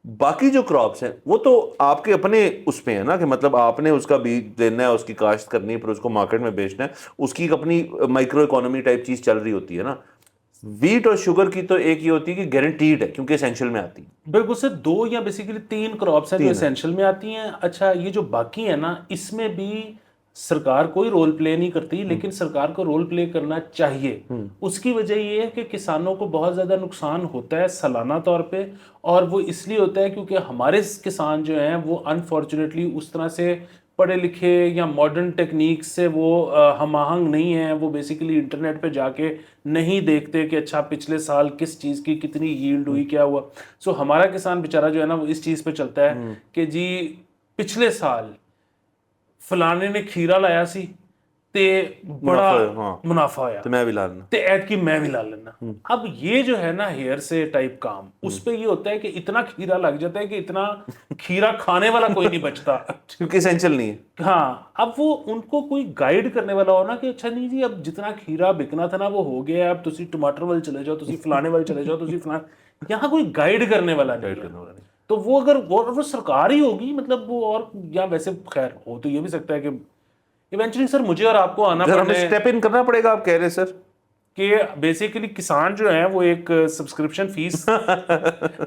باقی جو کراپس ہیں وہ تو آپ کے اپنے اس پہ ہیں نا، کہ مطلب آپ نے اس کا بیج لینا ہے، اس کی کاشت کرنی ہے، پھر اس کو مارکیٹ میں بیچنا ہے، اس کی ایک اپنی مائکرو اکانومی ٹائپ چیز چل رہی ہوتی ہے نا. ویٹ اور شوگر کی تو ایک یہ ہوتی ہے کہ گارنٹیڈ ہے کیونکہ اسینشل میں آتی ہے. بالکل سر 2 یا بیسیکلی 3 کراپس ہیں جو اسینشل میں آتی ہیں. اچھا یہ جو باقی ہیں نا، اس میں بھی سرکار کوئی رول پلے نہیں کرتی، لیکن سرکار کو رول پلے کرنا چاہیے. اس کی وجہ یہ ہے کہ کسانوں کو بہت زیادہ نقصان ہوتا ہے سالانہ طور پہ، اور وہ اس لیے ہوتا ہے کیونکہ ہمارے کسان جو ہیں وہ انفارچونیٹلی اس طرح سے پڑھے لکھے یا ماڈرن ٹیکنیک سے وہ ہم آہنگ نہیں ہیں. وہ بیسیکلی انٹرنیٹ پہ جا کے نہیں دیکھتے کہ اچھا پچھلے سال کس چیز کی کتنی ییلڈ ہوئی، کیا ہوا. سو ہمارا کسان بیچارہ جو ہے نا وہ اس چیز پہ چلتا ہے کہ جی پچھلے سال فلانے نے کھیرا لایا سی تے بڑا منافع ہویا تو میں بھی لا لینا، تے ایت کی میں بھی لا لینا. اب یہ جو ہے نا ہیئر سے ٹائپ کام، اس پہ یہ ہوتا ہے کہ اتنا کھیرا لگ جاتا ہے کہ اتنا کھیرا کھانے والا کوئی نہیں بچتا کیونکہ اسینشل نہیں ہے. ہاں اب وہ ان کو کوئی گائیڈ کرنے والا ہو نا کہ اچھا نہیں جی اب جتنا کھیرا بکنا تھا نا وہ ہو گیا، اب تسی ٹماٹر والے چلے جاؤ، تسی فلانے والے چلے جاؤ، تسی فلاں. یہاں کوئی گائیڈ کرنے والا نہیں ہے. تو وہ اگر وہ سرکار ہی ہوگی مطلب وہ، اور یا ویسے خیر ہو تو یہ بھی سکتا ہے کہ ایونچولی سر مجھے اور آپ کو آنا ہمیں اسٹیپ ان کرنا پڑے گا. آپ کہہ رہے ہیں سر کہ بیسیکلی کسان جو ہیں وہ ایک سبسکرپشن فیس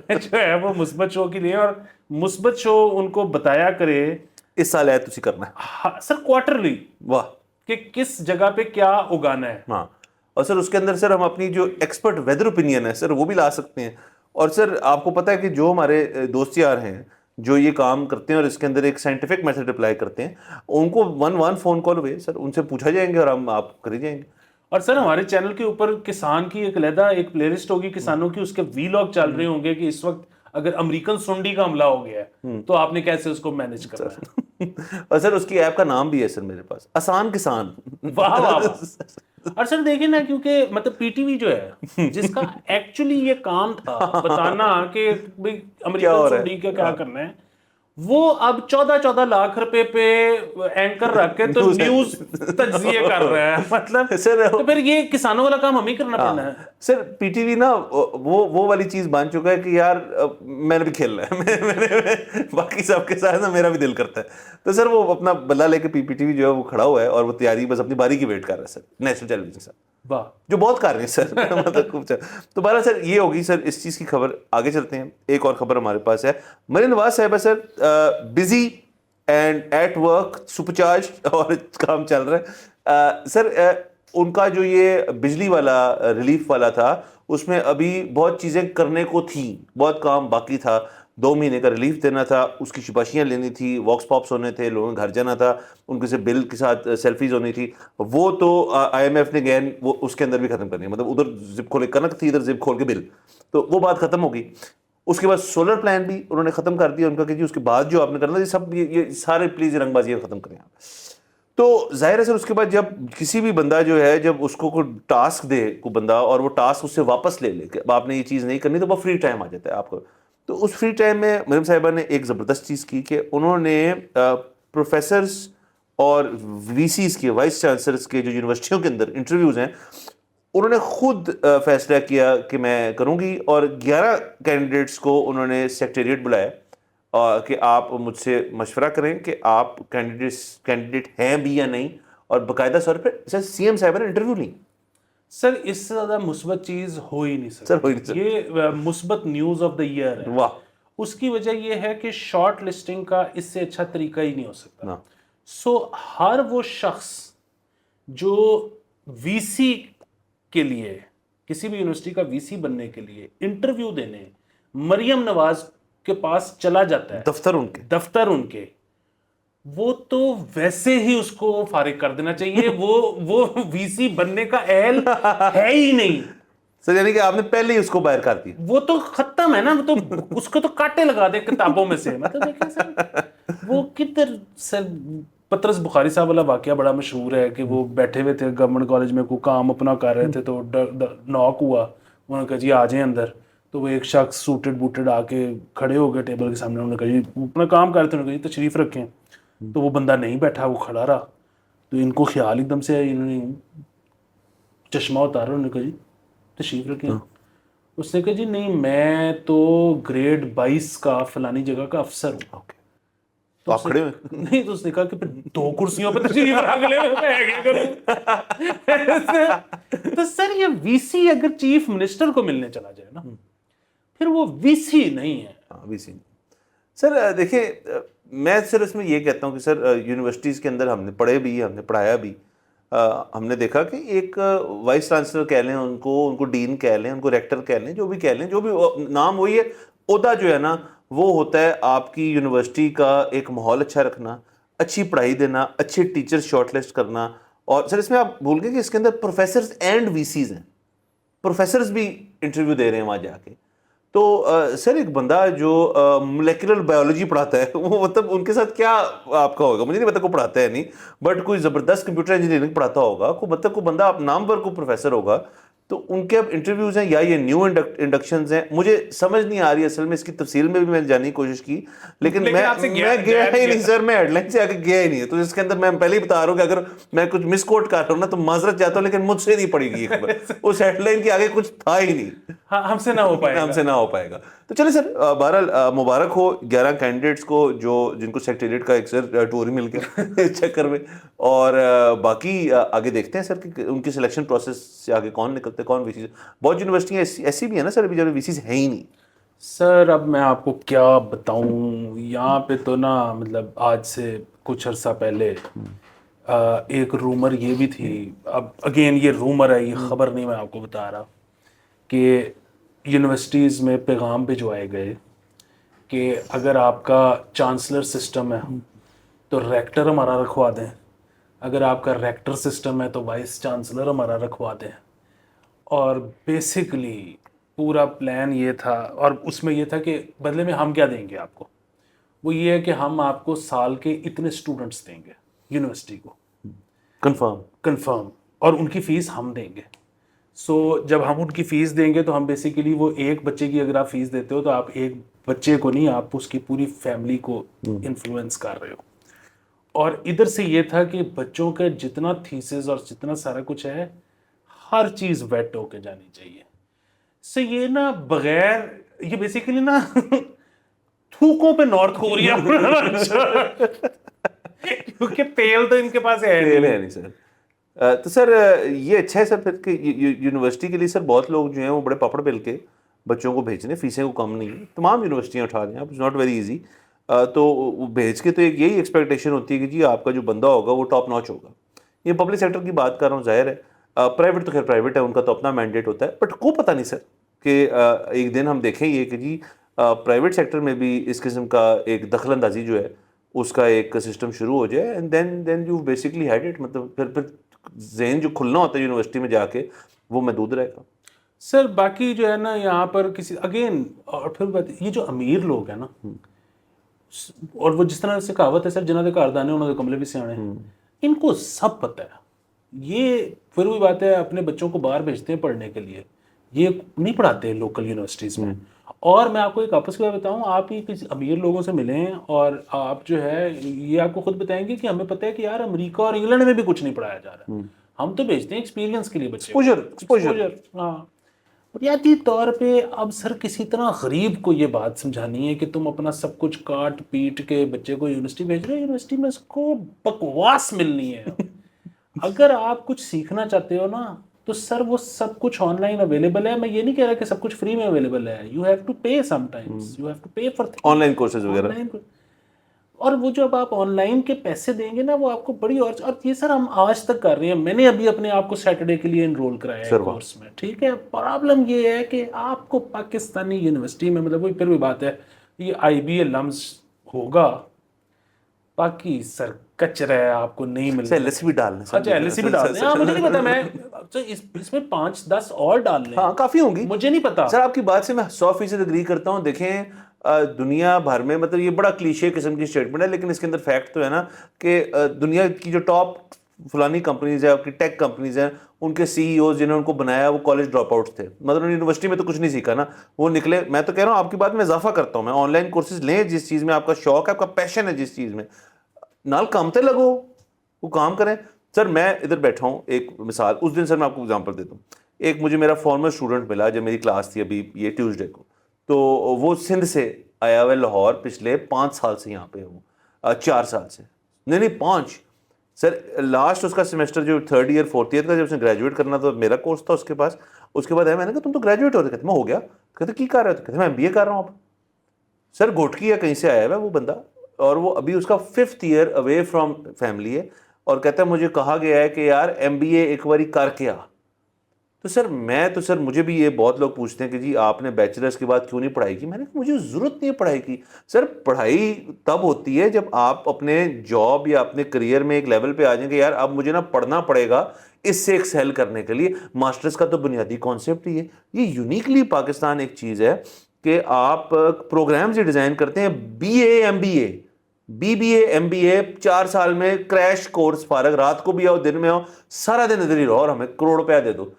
جو ہے وہ مثبت شو کے لیے، اور مثبت شو ان کو بتایا کرے اس سال ہے تسی کرنا ہے سر کوارٹرلی، واہ، کہ کس جگہ پہ کیا اگانا ہے. ہاں. اور سر اس کے اندر سر ہم اپنی جو ایکسپرٹ ویدر اوپینین ہے سر وہ بھی لا سکتے ہیں. اور سر آپ کو پتہ ہے کہ جو ہمارے دوست یار ہیں جو یہ کام کرتے ہیں اور اس کے اندر ایک سائنٹیفک میتھڈ اپلائی کرتے ہیں، ان کو 1 فون کال ہوئے سر ان سے پوچھا جائیں گے اور ہم آپ کرے جائیں گے. اور سر ہمارے چینل کے اوپر کسان کی ایک علیحدہ ایک پلے لسٹ ہوگی کسانوں کی، اس کے وی لاگ چل رہے ہوں گے کہ اس وقت اگر امریکن سنڈی کا حملہ ہو گیا ہے تو آپ نے کیسے اس کو مینج کرنا ہے. اور سر اس کی ایپ کا نام بھی ہے سر میرے پاس، آسان کسان. واہ واہ واہ. اور سر دیکھیں نا کیونکہ مطلب پی ٹی وی جو ہے جس کا ایکچولی یہ کام تھا بتانا کہ امریکن سنڈی کا کیا کرنا ہے، وہ اب 14 لاکھ روپے پہ اینکر رکھ کے تو نیوز تجزیے کر رہا ہے. مطلب تو پھر یہ کسانوں والا کام ہمیں کرنا پڑنا ہے. سر پی ٹی وی نا وہ والی چیز بن چکا ہے کہ یار میں نے بھی کھیلنا ہے, باقی سب کے ساتھ نا میرا بھی دل کرتا ہے. تو سر وہ اپنا بلہ لے کے پی ٹی وی جو ہے وہ کھڑا ہوا ہے اور وہ تیاری بس اپنی باری کی ویٹ کر رہا ہے سر, نیشنل ٹیلی ویژن سر, واہ جو بہت کر رہے ہیں سر. مطلب خوب. تو بہرحال سر یہ ہوگی سر اس چیز کی خبر. آگے چلتے ہیں, ایک اور خبر ہمارے پاس ہے. مریم نواز صاحبہ سر busy and at work supercharge اور کام چل رہا ہے سر. ان کا جو یہ بجلی والا ریلیف والا تھا اس میں ابھی بہت چیزیں کرنے کو تھیں, بہت کام باقی تھا. 2 مہینے کا ریلیف دینا تھا, اس کی شپاشیاں لینی تھی, واکس پاپس ہونے تھے, لوگوں کے گھر جانا تھا, ان کے سے بل کے ساتھ سیلفیز ہونی تھی. وہ تو آئی ایم ایف نے گین وہ اس کے اندر بھی ختم کرنی ہے, مطلب ادھر زپ کھولے کنک تھی, ادھر زپ کھول کے بل, تو وہ بات ختم ہوگی. اس کے بعد سولر پلان بھی انہوں نے ختم کر دیا ان کا کہ جی اس کے بعد جو آپ نے کرنا یہ سب یہ سارے پلیز رنگ بازیاں ختم کریں آپ. تو ظاہر ہے سر اس کے بعد جب کسی بھی بندہ جو ہے جب اس کو کوئی ٹاسک دے کوئی بندہ اور وہ ٹاسک اس سے واپس لے لے کہ اب آپ نے یہ چیز نہیں کرنی, تو وہ فری ٹائم آ جاتا ہے آپ کو. تو اس فری ٹائم میں مریم صاحبہ نے ایک زبردست چیز کی کہ انہوں نے پروفیسرز اور وی سیز کے وائس چانسلرز کے جو یونیورسٹیوں کے اندر انٹرویوز ہیں انہوں نے خود فیصلہ کیا کہ میں کروں گی, اور 11 کینڈیڈیٹس کو انہوں نے سیکریٹریٹ بلایا کہ آپ مجھ سے مشورہ کریں کہ آپ کینڈیڈیٹ ہیں بھی یا نہیں, اور باقاعدہ طور پہ سر سی ایم صاحبہ نے انٹرویو لی. سر اس سے زیادہ مثبت چیز ہو ہی نہیں سر ہوئی نہیں سکتی. یہ مثبت نیوز آف دا ایئر ہے. واہ. اس کی وجہ یہ ہے کہ شارٹ لسٹنگ کا اس سے اچھا طریقہ ہی نہیں ہو سکتا. سو ہر وہ شخص جو وی سی کے لیے کسی بھی یونیورسٹی کا وی سی بننے کے لیے انٹرویو دینے مریم نواز کے پاس چلا جاتا ہے, دفتر ان کے, وہ تو ویسے ہی اس کو فارغ کر دینا چاہیے. وہ وی سی بننے کا اہل ہے ہی نہیں سر, یعنی کہ آپ نے پہلے ہی اس کو باہر کر دیا. وہ تو ختم ہے نا, وہ تو اس کو تو کاٹے لگا دے کتابوں میں سے. مطلب دیکھیں سر وہ کدھر سر پطرس بخاری صاحب والا واقعہ بڑا مشہور ہے کہ وہ بیٹھے ہوئے تھے گورنمنٹ کالج میں, کوئی کام اپنا کر رہے تھے تو ناک ہوا, انہوں نے کہا جی آ جائیں اندر. تو وہ ایک شخص سوٹڈ بوٹڈ آ کے کھڑے ہو گئے ٹیبل کے سامنے, انہوں نے کہا جی اپنا کام کر رہے تھے, انہوں نے کہا جی تشریف رکھیں. تو وہ بندہ نہیں بیٹھا, وہ کھڑا رہا. تو ان کو خیال ایک دم سے انہوں نے چشمہ اتارا, انہوں نے کہا جی تشریف رکھیں. اس نے کہا جی نہیں میں تو گریڈ 22 کا فلانی جگہ کا افسر ہوں. تو آپ کھڑے ہوئے نہیں, تو اس نے کہا کہ پھر 2 کرسیوں پہ تشریف رکھ لے, میں کیا کروں. تو سر یہ وی سی اگر چیف منسٹر کو ملنے چلا جائے نا پھر وہ وی سی نہیں ہے. وی سی سر. دیکھیں میں سر اس میں یہ کہتا ہوں کہ سر یونیورسٹیز کے اندر ہم نے پڑھے بھی, ہم نے پڑھایا بھی, ہم نے دیکھا کہ ایک وائس چانسلر کہہ لیں ان کو ڈین کہہ لیں, ان کو ریکٹر کہہ لیں, جو بھی کہہ لیں, جو بھی نام وہی ہے. عہدہ جو ہے نا وہ ہوتا ہے آپ کی یونیورسٹی کا ایک ماحول اچھا رکھنا, اچھی پڑھائی دینا, اچھے ٹیچر شارٹ لسٹ کرنا. اور سر اس میں آپ بھول گئے کہ اس کے اندر پروفیسرز اینڈ وی سیز ہیں, پروفیسرز بھی انٹرویو دے رہے ہیں وہاں جا کے. تو سر ایک بندہ جو مولیکولر بایولوجی پڑھاتا ہے وہ مطلب ان کے ساتھ کیا آپ کا ہوگا, مجھے نہیں پتا, کوئی پڑھاتا ہے نہیں, بٹ کوئی زبردست کمپیوٹر انجینئرنگ پڑھاتا ہوگا, کوئی مطلب کوئی بندہ آپ نام پر کوئی پروفیسر ہوگا. تو ان کے اب انٹرویوز ہیں یا یہ نیو انڈکشنز ہیں, مجھے سمجھ نہیں آ رہی اصل میں. اس کی تفصیل میں بھی میں نے جاننے کی کوشش کی لیکن میں گیا ہی نہیں سر, میں ہیڈ لائن سے آگے گیا ہی نہیں. تو اس کے اندر میں پہلے ہی بتا رہا ہوں کہ اگر میں کچھ مس کوٹ کر رہا ہوں نا تو معذرت چاہتا ہوں, لیکن مجھ سے نہیں پڑے گی یہ خبر. اس ہیڈ لائن کے آگے کچھ تھا ہی نہیں, ہم سے نہ ہو پائے گا, ہم سے نہ ہو پائے گا. تو چلیں سر بہرحال مبارک ہو 11 کینڈیڈیٹس کو جن کو سیکریٹریٹ کا ایک سر ٹور مل گیا اس چکر میں. اور باقی آگے دیکھتے ہیں سر کہ ان کی سلیکشن پروسیس سے آگے کون نکلتے, کون وی سیز. بہت یونیورسٹیاں ایسی بھی ہیں نا سر ابھی جب وی سیز ہیں ہی نہیں. سر اب میں آپ کو کیا بتاؤں, یہاں پہ تو نا مطلب آج سے کچھ عرصہ پہلے ایک رومر یہ بھی تھی, اب اگین یہ رومر ہے, یہ خبر نہیں, میں آپ کو بتا رہا, کہ یونیورسٹیز میں پیغام بھجوائے گئے کہ اگر آپ کا چانسلر سسٹم ہے تو ریکٹر ہمارا رکھوا دیں, اگر آپ کا ریکٹر سسٹم ہے تو وائس چانسلر ہمارا رکھوا دیں. اور بیسکلی پورا پلان یہ تھا, اور اس میں یہ تھا کہ بدلے میں ہم کیا دیں گے آپ کو, وہ یہ ہے کہ ہم آپ کو سال کے اتنے اسٹوڈنٹس دیں گے یونیورسٹی کو کنفرم, اور ان کی فیس ہم دیں گے. سو جب ہم ان کی فیس دیں گے تو ہم بیسیکلی وہ ایک بچے کی اگر آپ فیس دیتے ہو تو آپ ایک بچے کو نہیں, آپ اس کی پوری فیملی کو انفلوئنس کر رہے ہو. اور ادھر سے یہ تھا کہ بچوں کا جتنا تھیسز اور جتنا سارا کچھ ہے ہر چیز ویٹ ہو کے جانی چاہیے. سے یہ نا بغیر, یہ بیسیکلی نا تھوکوں پہ نارتھ کوریا کیونکہ تیل تو ان کے پاس ہے نہیں سر. تو سر یہ اچھا ہے سر پھر کہ یونیورسٹی کے لیے سر بہت لوگ جو ہیں وہ بڑے پاپڑ بیل کے بچوں کو بھیج رہے ہیں, فیسیں کو کم نہیں ہے, تمام یونیورسٹیاں اٹھا رہے ہیں, اٹس ناٹ ویری ایزی. تو وہ بھیج کے تو ایک یہی ایکسپیکٹیشن ہوتی ہے کہ جی آپ کا جو بندہ ہوگا وہ ٹاپ ناچ ہوگا. یہ پبلک سیکٹر کی بات کر رہا ہوں, ظاہر ہے پرائیویٹ تو خیر پرائیویٹ ہے, ان کا تو اپنا مینڈیٹ ہوتا ہے, بٹ کو پتہ نہیں سر کہ ایک دن ہم دیکھیں یہ کہ جی پرائیویٹ سیکٹر میں بھی اس قسم کا ایک دخل اندازی جو ہے اس کا ایک سسٹم شروع ہو جائے, and then you basically had it. مطلب پھر ذہن جو کھلنا ہوتا ہے یونیورسٹی میں جا کے وہ محدود رہے گا. سر باقی جو ہے نا یہاں پر کسی اگین, اور پھر یہ جو امیر لوگ ہیں نا, اور وہ جس طرح سے کہاوت ہے سر, جنہوں نے گھر دانے انہوں نے کملے بھی سیانے, ان کو سب پتہ ہے. یہ پھر وہی بات ہے, اپنے بچوں کو باہر بھیجتے ہیں پڑھنے کے لیے, یہ نہیں پڑھاتے لوکل یونیورسٹیز میں. اور میں آپ کو ایک آپس کی بات بتاؤں, آپ ہی کسی امیر لوگوں سے ملیں اور آپ جو ہے یہ آپ کو خود بتائیں گے کہ ہمیں پتہ ہے کہ یار امریکہ اور انگلینڈ میں بھی کچھ نہیں پڑھایا جا رہا, ہم تو بھیجتے ہیں ایکسپیرینس کے لیے بچے کو, ایکسپوجر. ہاں. بنیادی طور پہ اب سر کسی طرح غریب کو یہ بات سمجھانی ہے کہ تم اپنا سب کچھ کاٹ پیٹ کے بچے کو یونیورسٹی بھیج رہے ہو, یونیورسٹی میں اس کو بکواس ملنی ہے. اگر آپ کچھ سیکھنا چاہتے ہو نا تو سر وہ سب کچھ آن لائن اویلیبل ہے. میں یہ نہیں کہہ رہا کہ سب کچھ فری میں اویلیبل ہے, you have to pay sometimes, you have to pay for online courses وغیرہ. اور وہ جب آپ آن لائن کے پیسے دیں گے نا وہ آپ کو بڑی, اور یہ سر ہم آج تک کر رہے ہیں. میں نے ابھی اپنے آپ کو سیٹرڈے کے لیے انرول کرایا ہے کورس میں, ٹھیک ہے. پرابلم یہ ہے کہ آپ کو پاکستانی یونیورسٹی میں, مطلب وہ پھر بھی بات ہے, یہ آئی بی اے لمز ہوگا, باقی سر کچرا ہے, آپ کو نہیں ملتا. ایل ایس بھی ڈالنے, اچھا ایل ایس سی بھی ڈالنے, ہاں مجھے نہیں پتا, میں اس میں 5-10 اور ڈالنے, ہاں کافی ہوں گی, مجھے نہیں پتا. سر آپ کی بات سے میں 100% اگری کرتا ہوں. دیکھیں دنیا بھر میں, مطلب یہ بڑا کلیشے قسم کی اسٹیٹمنٹ ہے لیکن اس کے اندر فیکٹ تو ہے نا کہ دنیا کی جو ٹاپ فلانی کمپنیز ہیں, آپ کی ٹیک کمپنیز ہیں, ان کے سی ای اوز جنہوں نے ان کو بنایا وہ کالج ڈراپ آؤٹس تھے. مطلب یونیورسٹی میں تو کچھ نہیں سیکھا نا, وہ نکلے. میں تو کہہ رہا ہوں آپ کی بات میں اضافہ کرتا ہوں, میں آن لائن کورسز لیں جس چیز میں آپ کا شوق ہے, آپ کا پیشن ہے جس چیز میں, نال کامتے لگو, وہ کام کریں. سر میں ادھر بیٹھا ہوں, ایک مثال اس دن سر میں آپ کو اگزامپل دیتا ہوں. ایک مجھے میرا فارمر اسٹوڈنٹ ملا جب میری کلاس تھی ابھی یہ ٹیوزڈے کو, تو وہ سندھ سے آیا ہوا ہے, لاہور, پچھلے 5 سال سے یہاں پہ ہوں, 4 سال سے, نہیں 5. سر لاسٹ اس کا سیمسٹر جو 3rd ایئر 4th ایئر کا, جب اس نے گریجویٹ کرنا تھا, میرا کورس تھا اس کے پاس. اس کے بعد ہے, میں نے کہا تم تو گریجویٹ ہو رہے, کہتے میں ہو گیا. کہتے کی کر رہے ہو, کہتے میں MBA کر رہا ہوں. اب سر گھوٹکی ہے کہیں سے آیا ہوا ہے وہ بندہ, اور وہ ابھی اس کا 5th year away from family ہے, اور کہتا ہے مجھے کہا گیا ہے کہ یار MBA ایک باری کر کے آ. تو سر مجھے بھی یہ بہت لوگ پوچھتے ہیں کہ جی آپ نے بیچلرس کے بعد کیوں نہیں پڑھائی کی. میں نے کہا مجھے ضرورت نہیں ہے پڑھائی کی. سر پڑھائی تب ہوتی ہے جب آپ اپنے جاب یا اپنے کریئر میں ایک لیول پہ آ جائیں کہ یار اب مجھے نا پڑھنا پڑے گا اس سے ایکسیل کرنے کے لیے. ماسٹرز کا تو بنیادی کانسیپٹ ہی ہے. یہ یونیکلی پاکستان ایک چیز ہے کہ آپ پروگرامز ہی ڈیزائن کرتے ہیں, BA MBA, BBA MBA 4 سال میں کریش کورس, فارغ رات کو بھی آؤ دن میں آؤ, سارا دن ادھر ہی رہو اور ہمیں کروڑ روپیہ دے دو.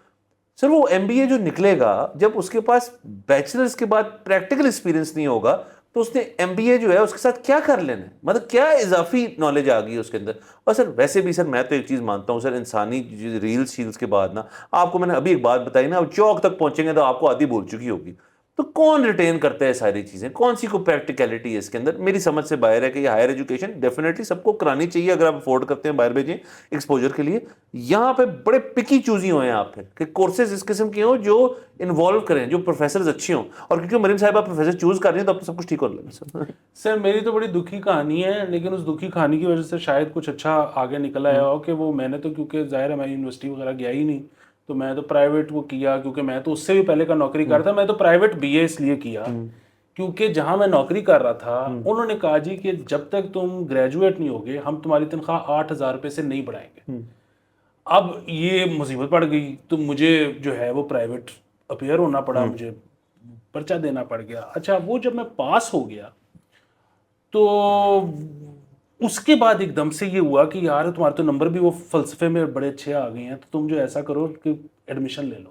سر وہ MBA جو نکلے گا, جب اس کے پاس بیچلرز کے بعد پریکٹیکل ایکسپیرینس نہیں ہوگا تو اس نے MBA جو ہے اس کے ساتھ کیا کر لینا ہے, مطلب کیا اضافی نالج آ گئی اس کے اندر. اور سر ویسے بھی سر میں تو ایک چیز مانتا ہوں سر, انسانی ریلز شیلز کے بعد نا, آپ کو میں نے ابھی ایک بات بتائی نا, اب چوک تک پہنچیں گے تو آپ کو آدھی بول چکی ہوگی. تو کون ریٹین کرتا ہے ساری چیزیں, کون سی کو پریکٹیکلٹی ہے اس کے اندر. میری سمجھ سے باہر ہے کہ یہ ہائر ایجوکیشن ڈیفینیٹلی سب کو کرانی چاہیے اگر آپ افورڈ کرتے ہیں باہر بھیجیں ایکسپوجر کے لیے. یہاں پہ بڑے پکی چوزی ہوئے ہیں آپ پھر کہ کورسز اس قسم کے ہوں جو انوالو کریں, جو پروفیسرز اچھے ہوں, اور کیونکہ مریم صاحبہ پروفیسر چوز کر رہی ہیں تو اب سب کچھ ٹھیک ہو لگا. سر میری تو بڑی دکھی کہانی ہے, لیکن اس دکھی کہانی کی وجہ سے شاید کچھ اچھا آگے نکل آیا ہو کہ وہ میں نے تو, کیونکہ ظاہر ہے میں یونیورسٹی وغیرہ گیا ہی نہیں, تو میں تو پرائیویٹ وہ کیا, کیونکہ میں تو اس سے بھی پہلے کا نوکری کرتا تھا. میں تو پرائیویٹ BA اس لیے کیا کیونکہ جہاں میں نوکری کر رہا تھا انہوں نے کہا جی کہ جب تک تم گریجویٹ نہیں ہوگے ہم تمہاری تنخواہ 8,000 روپے سے نہیں بڑھائیں گے. اب یہ مصیبت پڑ گئی تو مجھے جو ہے وہ پرائیویٹ اپیئر ہونا پڑا, مجھے پرچہ دینا پڑ گیا. اچھا وہ جب میں پاس ہو گیا تو اس کے بعد ایک دم سے یہ ہوا کہ یار تمہارے تو نمبر بھی وہ فلسفے میں بڑے اچھے آ گئے ہیں, تو تم جو ایسا کرو کہ ایڈمیشن لے لو.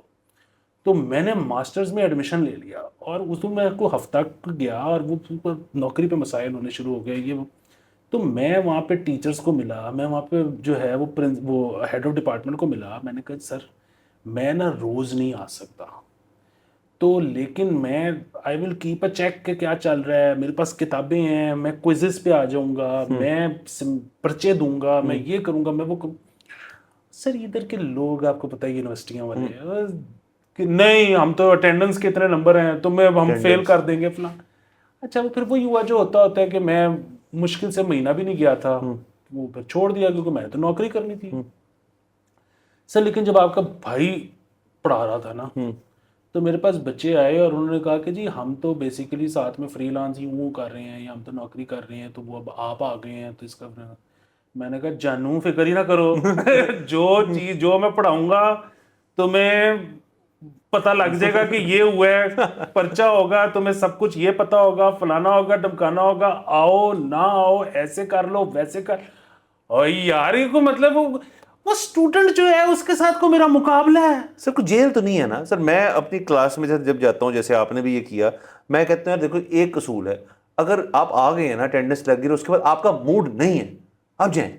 تو میں نے ماسٹرز میں ایڈمیشن لے لیا اور اس میں کو ہفتہ گیا اور وہ نوکری پہ مسائل ہونے شروع ہو گئے یہ وہ. تو میں وہاں پہ ٹیچرز کو ملا, میں وہاں پہ جو ہے وہ ہیڈ آف ڈپارٹمنٹ کو ملا. میں نے کہا سر میں نا روز نہیں آ سکتا تو لیکن میں آئی ول کیپ اے چیک کہ کیا چل رہا ہے, میرے پاس کتابیں ہیں, میں کوئزز پہ آ جاؤں گا, میں پرچے دوں گا, میں یہ کروں گا, میں وہ کروں. سر ادھر کے لوگ آپ کو پتہ ہے یونیورسٹیاں والے کہ نہیں ہم تو اٹینڈنس کے اتنے نمبر ہیں تو ہم فیل کر دیں گے فلاں. اچھا وہ پھر وہی ہوا جو ہوتا ہے کہ میں مشکل سے مہینہ بھی نہیں گیا تھا, وہ پھر چھوڑ دیا کیونکہ میں تو نوکری کرنی تھی. سر لیکن جب آپ کا بھائی پڑھا رہا تھا نا تو میرے پاس بچے آئے اور انہوں نے کہا کہ جی ہم تو بیسیکلی ساتھ میں فری لانس یوں کر رہے ہیں یا ہم تو نوکری کر رہے ہیں تو وہ اب آپ آ گئے ہیں تو اس کا. میں نے کہا جانو فکر ہی نہ کرو جو چیز جو میں پڑھاؤں گا تمہیں پتہ لگ جائے گا کہ یہ ہوا ہے, پرچہ ہوگا, تمہیں سب کچھ یہ پتہ ہوگا, فلانا ہوگا, ڈمکانا ہوگا, آؤ نہ آؤ, ایسے کر لو ویسے کر. اور یار یہ کو مطلب وہ اسٹوڈنٹ جو ہے اس کے ساتھ کو میرا مقابلہ ہے. سر کوئی جیل تو نہیں ہے نا سر. میں اپنی کلاس میں جب جاتا ہوں جیسے آپ نے بھی یہ کیا, میں کہتا ہوں دیکھو ایک اصول ہے, اگر آپ آ گئے ہیں نا اٹینڈنس لگ گئی اس کے بعد آپ کا موڈ نہیں ہے آپ جائیں.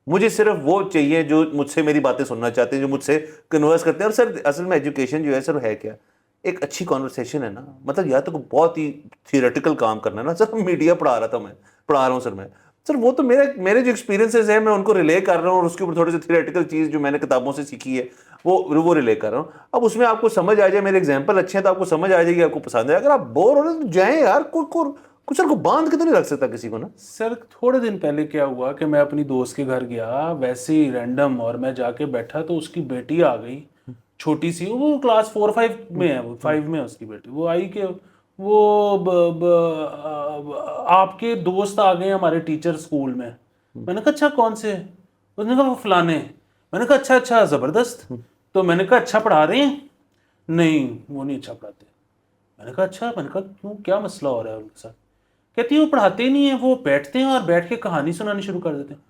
مجھے صرف وہ چاہیے جو مجھ سے میری باتیں سننا چاہتے ہیں, جو مجھ سے کنورس کرتے ہیں. اور سر اصل میں ایجوکیشن جو ہے سر ہے کیا, ایک اچھی کانورسیشن ہے نا. مطلب یا تو بہت ہی تھیوریٹیکل کام کرنا ہے نا. سر میڈیا پڑھا رہا ہوں سر میں. سر وہ تو میرے جو ایکسپیرینسز ہیں میں ان کو ریلے کر رہا ہوں اور اس کے اوپر تھوڑی سی تھیوریٹیکل چیز جو میں نے کتابوں سے سیکھی ہے وہ ریلے کر رہا ہوں. اب اس میں آپ کو سمجھ آ جائے, میرے ایگزامپل اچھے ہیں تو آپ کو سمجھ آ جائے گی, آپ کو پسند ہے. اگر آپ بور ہو رہے ہیں تو جائیں یار, کچھ سر کو باندھ کے تو نہیں رکھ سکتا کسی کو نا. سر تھوڑے دن پہلے کیا ہوا کہ میں اپنی دوست کے گھر گیا ویسے ہی رینڈم, اور میں جا کے بیٹھا تو اس کی بیٹی آ گئی چھوٹی سی, وہ کلاس 4-5 میں ہے, وہ 5 میں ہے اس کی بیٹی. وہ آئی کہ وہ آپ کے دوست آ گئے ہمارے ٹیچر اسکول میں. میں نے کہا اچھا کون سے؟ اس نے کہا وہ فلانے. میں نے کہا اچھا زبردست. تو میں نے کہا اچھا پڑھا رہے ہیں؟ نہیں وہ نہیں اچھا پڑھاتے. میں نے کہا اچھا. میں نے کہا کیوں, کیا مسئلہ ہو رہا ہے ان کے ساتھ؟ کہتی ہیں وہ پڑھاتے ہی نہیں ہیں, وہ بیٹھتے ہیں اور بیٹھ کے کہانی سنانی شروع کر دیتے ہیں.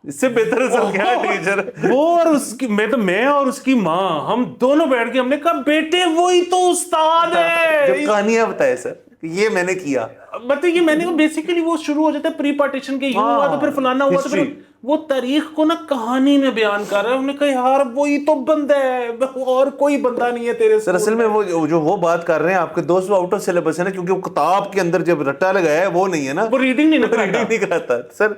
اس سے بہتر سر کیا ٹیچر وہ اور اس کی میں اور اس کی ماں ہم دونوں بیٹھ کے ہم نے کہا بیٹے وہی تو استاد ہے جب کہانیاں بتائے سر یہ میں نے کیا. بتائیے میں نے کہا بیسیکلی وہ شروع ہو جاتا ہے پری پارٹیشن کے, یوں ہوا تو پھر فلانا ہوا تو پھر وہ تاریخ کو نا کہانی میں بیان کر رہا ہے. ہم نے کہا یار وہی تو بندہ ہے اور کوئی بندہ نہیں ہے تیرے سر. اصل میں وہ بات کر رہے ہیں آپ کے دوست, وہ آؤٹ آف سلیبس ہے نا, کیونکہ وہ کتاب کے اندر جب رٹا لگایا ہے وہ نہیں ہے نا, وہ ریڈنگ نہیں کراتا. سر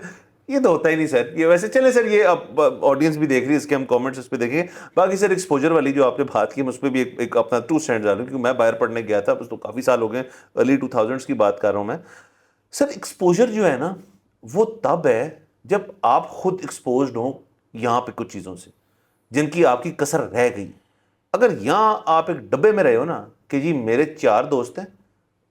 یہ تو ہوتا ہی نہیں سر. یہ ویسے چلے سر, یہ اب آڈینس بھی دیکھ رہی ہے, اس کے ہم کامنٹس اس پہ دیکھیں. باقی سر ایکسپوجر والی جو آپ نے بات کی اس پہ بھی ایک اپنا 2 سٹینڈ ڈالوں, کیونکہ میں باہر پڑھنے گیا تھا, بس تو کافی سال ہو گئے, ارلی 2000s کی بات کر رہا ہوں میں. سر ایکسپوجر جو ہے نا وہ تب ہے جب آپ خود ایکسپوزڈ ہوں یہاں پہ کچھ چیزوں سے جن کی آپ کی کسر رہ گئی. اگر یہاں آپ ایک ڈبے میں رہے ہو نا کہ جی میرے 4 دوست ہیں,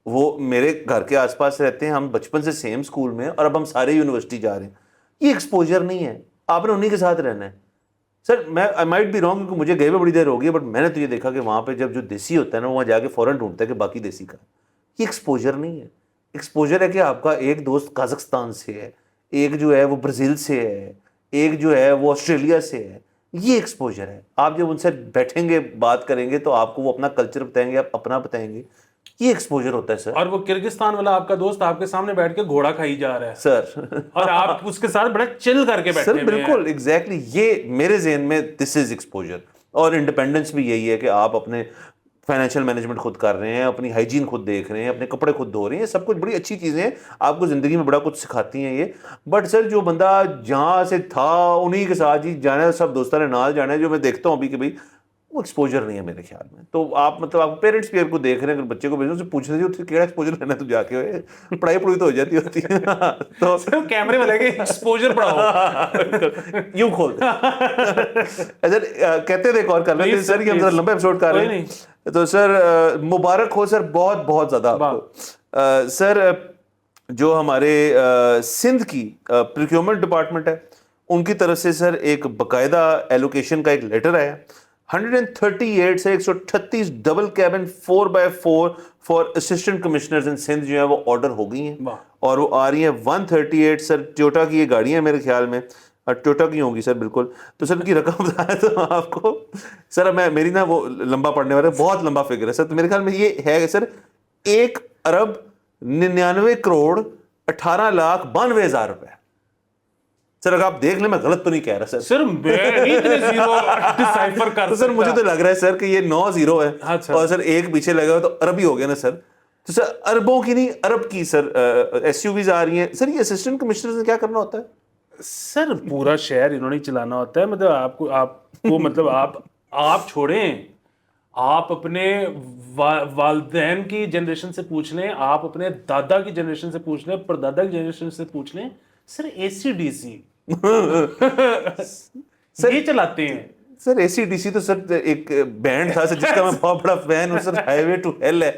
وہ میرے گھر کے آس پاس رہتے ہیں, ہم بچپن سے سیم اسکول میں اور اب ہم سارے یونیورسٹی جا رہے ہیں, یہ ایکسپوجر نہیں ہے. آپ نے انہی کے ساتھ رہنا ہے. سر میں آئی مائٹ بی رانگ کیونکہ مجھے گئے ہوئے بڑی دیر ہو گئی ہے, بٹ میں نے تو یہ دیکھا کہ وہاں پہ جب جو دیسی ہوتا ہے نا وہاں جا کے فوراً ڈھونڈتا ہے کہ باقی دیسی کا. یہ ایکسپوجر نہیں ہے. ایکسپوجر ہے کہ آپ کا ایک دوست قازقستان سے ہے, ایک جو ہے وہ برازیل سے ہے, ایک جو ہے وہ آسٹریلیا سے ہے. یہ ایکسپوجر ہے. آپ جب ان سے بیٹھیں گے بات کریں گے تو آپ کو وہ اپنا کلچر بتائیں گے, آپ اپنا بتائیں گے. یہ ایکسپوجر ہوتا ہے سر. اور وہ کرگستان والا آپ کا دوست آپ کے سامنے بیٹھ کے گھوڑا کھائی جا رہا ہے سر اور آپ اس کے ساتھ بڑا چل کر کے بیٹھے سر بالکل ایگزیکٹلی یہ میرے ذہن میں دس از ایکسپوجر. اور انڈیپینڈنس بھی یہی ہے کہ آپ اپنے فائنینشیل مینجمنٹ خود کر رہے ہیں, اپنی ہائیجین خود دیکھ رہے ہیں, اپنے کپڑے خود دھو رہے ہیں. سب کچھ بڑی اچھی چیزیں ہیں, آپ کو زندگی میں بڑا کچھ سکھاتی ہیں یہ. بٹ سر جو بندہ جہاں سے تھا انہی کے ساتھ ہی جانا ہے, سب دوستوں نے نال جانا ہے, جو میں دیکھتا ہوں ابھی کہ بھائی وہ ایکسپوجر نہیں ہے میرے خیال میں. تو آپ مطلب آپ پیرنٹس بھی کو دیکھ رہے ہیں, اگر بچے کو بھیجو سے پوچھ رہے ہیں کیڑا ایکسپوجر لینا, تو جا کے پڑھائی تو ہو جاتی ہوتی ہے. تو کیمرے میں لگے ایکسپوجر پڑھاؤ یوں کھول سر. کہتے تھے ایک اور کر لیتے ہیں سر, یہ ہم ذرا لمبا ایپیسوڈ کر رہے ہیں. تو سر مبارک ہو سر بہت بہت زیادہ آپ کو. سر جو ہمارے سندھ کی پروکیورمنٹ ڈپارٹمنٹ ہے ان کی طرف سے سر ایک باقاعدہ ایلوکیشن کا ایک لیٹر آیا. 138 سے 138 double cabin 4x4 for assistant commissioners in Sindh جو ہیں وہ آرڈر ہو گئی ہیں, اور وہ آ رہی ہیں 138 سر ٹویوٹا کی یہ گاڑیاں ہیں میرے خیال میں, ٹوٹا کی ہوگی سر بالکل. تو سر ان کی رقم بتایا تو آپ کو سر میری نا وہ لمبا پڑنے والا بہت لمبا فگر ہے سر. تو میرے خیال میں یہ ہے سر 1,99,18,92,000 روپے. سر اگر آپ دیکھ لیں میں غلط تو نہیں کہہ رہا سر. سر میں اتنے زیرو ڈیسائفر کر تو سر مجھے تو لگ رہا ہے سر کہ یہ 9 0 ہے اور سر ایک پیچھے لگا ہوا تو عرب ہی ہو گیا نا سر. تو سر اربوں کی نہیں عرب کی سر ایس یو ویز آ رہی ہیں سر. یہ اسسٹنٹ کمشنر سے کیا کرنا ہوتا ہے سر؟ پورا شہر انہوں نے چلانا ہوتا ہے. مطلب آپ کو مطلب آپ چھوڑیں, آپ اپنے والدین کی جنریشن سے پوچھ لیں, آپ اپنے دادا کی جنریشن سے پوچھ لیں, پردادا کی جنریشن سے پوچھ لیں, سر اے سی ڈی سی یہ چلاتے ہیں. سر اے سی ڈی سی تو سر ایک بینڈ تھا سر جس کا میں بہت بڑا فین ہوں سر. ہائی وے ٹو ہیل ہے,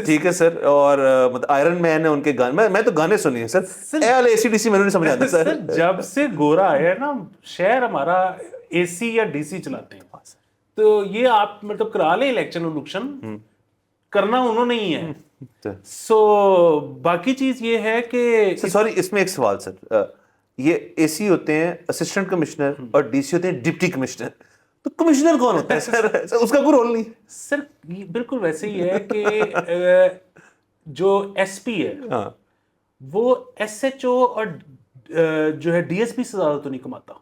ٹھیک ہے سر, اور مطلب آئرن مین ہے ان کے گانے. میں تو گانے سنی ہیں سر. اے سی ڈی سی میں نہیں سمجھ آتا سر. جب سے گورا آیا ہے نا شہر ہمارا اے سی یا ڈی سی چلاتے ہیں. تو یہ آپ مطلب کرا لیں الیکشن کرنا انہوں نے ہی ہے. سو باقی چیز یہ ہے کہ سوری اس میں ایک سوال سر, یہ اے سی ہوتے ہیں اسسٹنٹ کمشنر اور ڈی سی ہوتے ہیں ڈپٹی کمشنر, تو کمشنر کون ہوتا ہے سر؟ اس کا کوئی رول نہیں سر. بالکل ویسے ہی ہے کہ جو ایس پی ہے وہ ایس ایچ او اور جو ہے ڈی ایس پی سے زیادہ تو نہیں کماتا,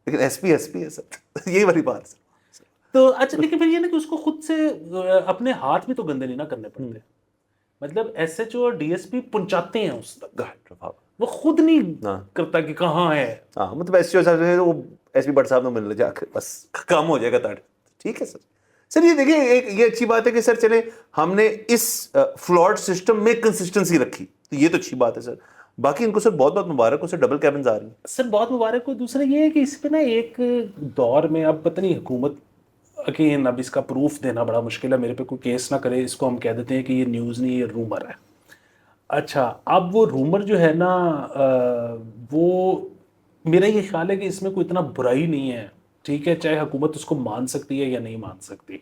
لیکن ایس پی ہے سر. یہی والی بات سر. تو اچھا لیکن پھر یہ نا کہ اس کو خود سے اپنے ہاتھ بھی تو گندے نہیں نہ کرنے پڑتے. مطلب ایس ایچ او اور ڈی ایس پی پہنچاتے ہیں اس تک, وہ خود نہیں کرتا کہ کہاں ہے. ہاں مطلب ایس پی صاحب وہ ایس پی بٹ صاحب نے مل لے جا کے بس کام ہو جائے گا. ٹھیک ہے سر. سر یہ دیکھیں یہ اچھی بات ہے کہ سر چلیں ہم نے اس فلاڈ سسٹم میں کنسسٹنسی رکھی, تو یہ تو اچھی بات ہے سر. باقی ان کو سر بہت بہت مبارک ہو سر, ڈبل کیبنز آ رہی ہیں سر. بہت مبارک ہو. دوسرا یہ ہے کہ اس پہ نا ایک دور میں اب پتہ نہیں حکومت اگین اب اس کا پروف دینا بڑا مشکل ہے, میرے پہ کوئی کیس نہ کرے, اس کو ہم کہہ دیتے ہیں کہ یہ نیوز نہیں یہ رومر ہے. اچھا اب وہ رومر جو ہے نا وہ میرا یہ خیال ہے کہ اس میں کوئی اتنا برائی نہیں ہے, ٹھیک ہے, چاہے حکومت اس کو مان سکتی ہے یا نہیں مان سکتی.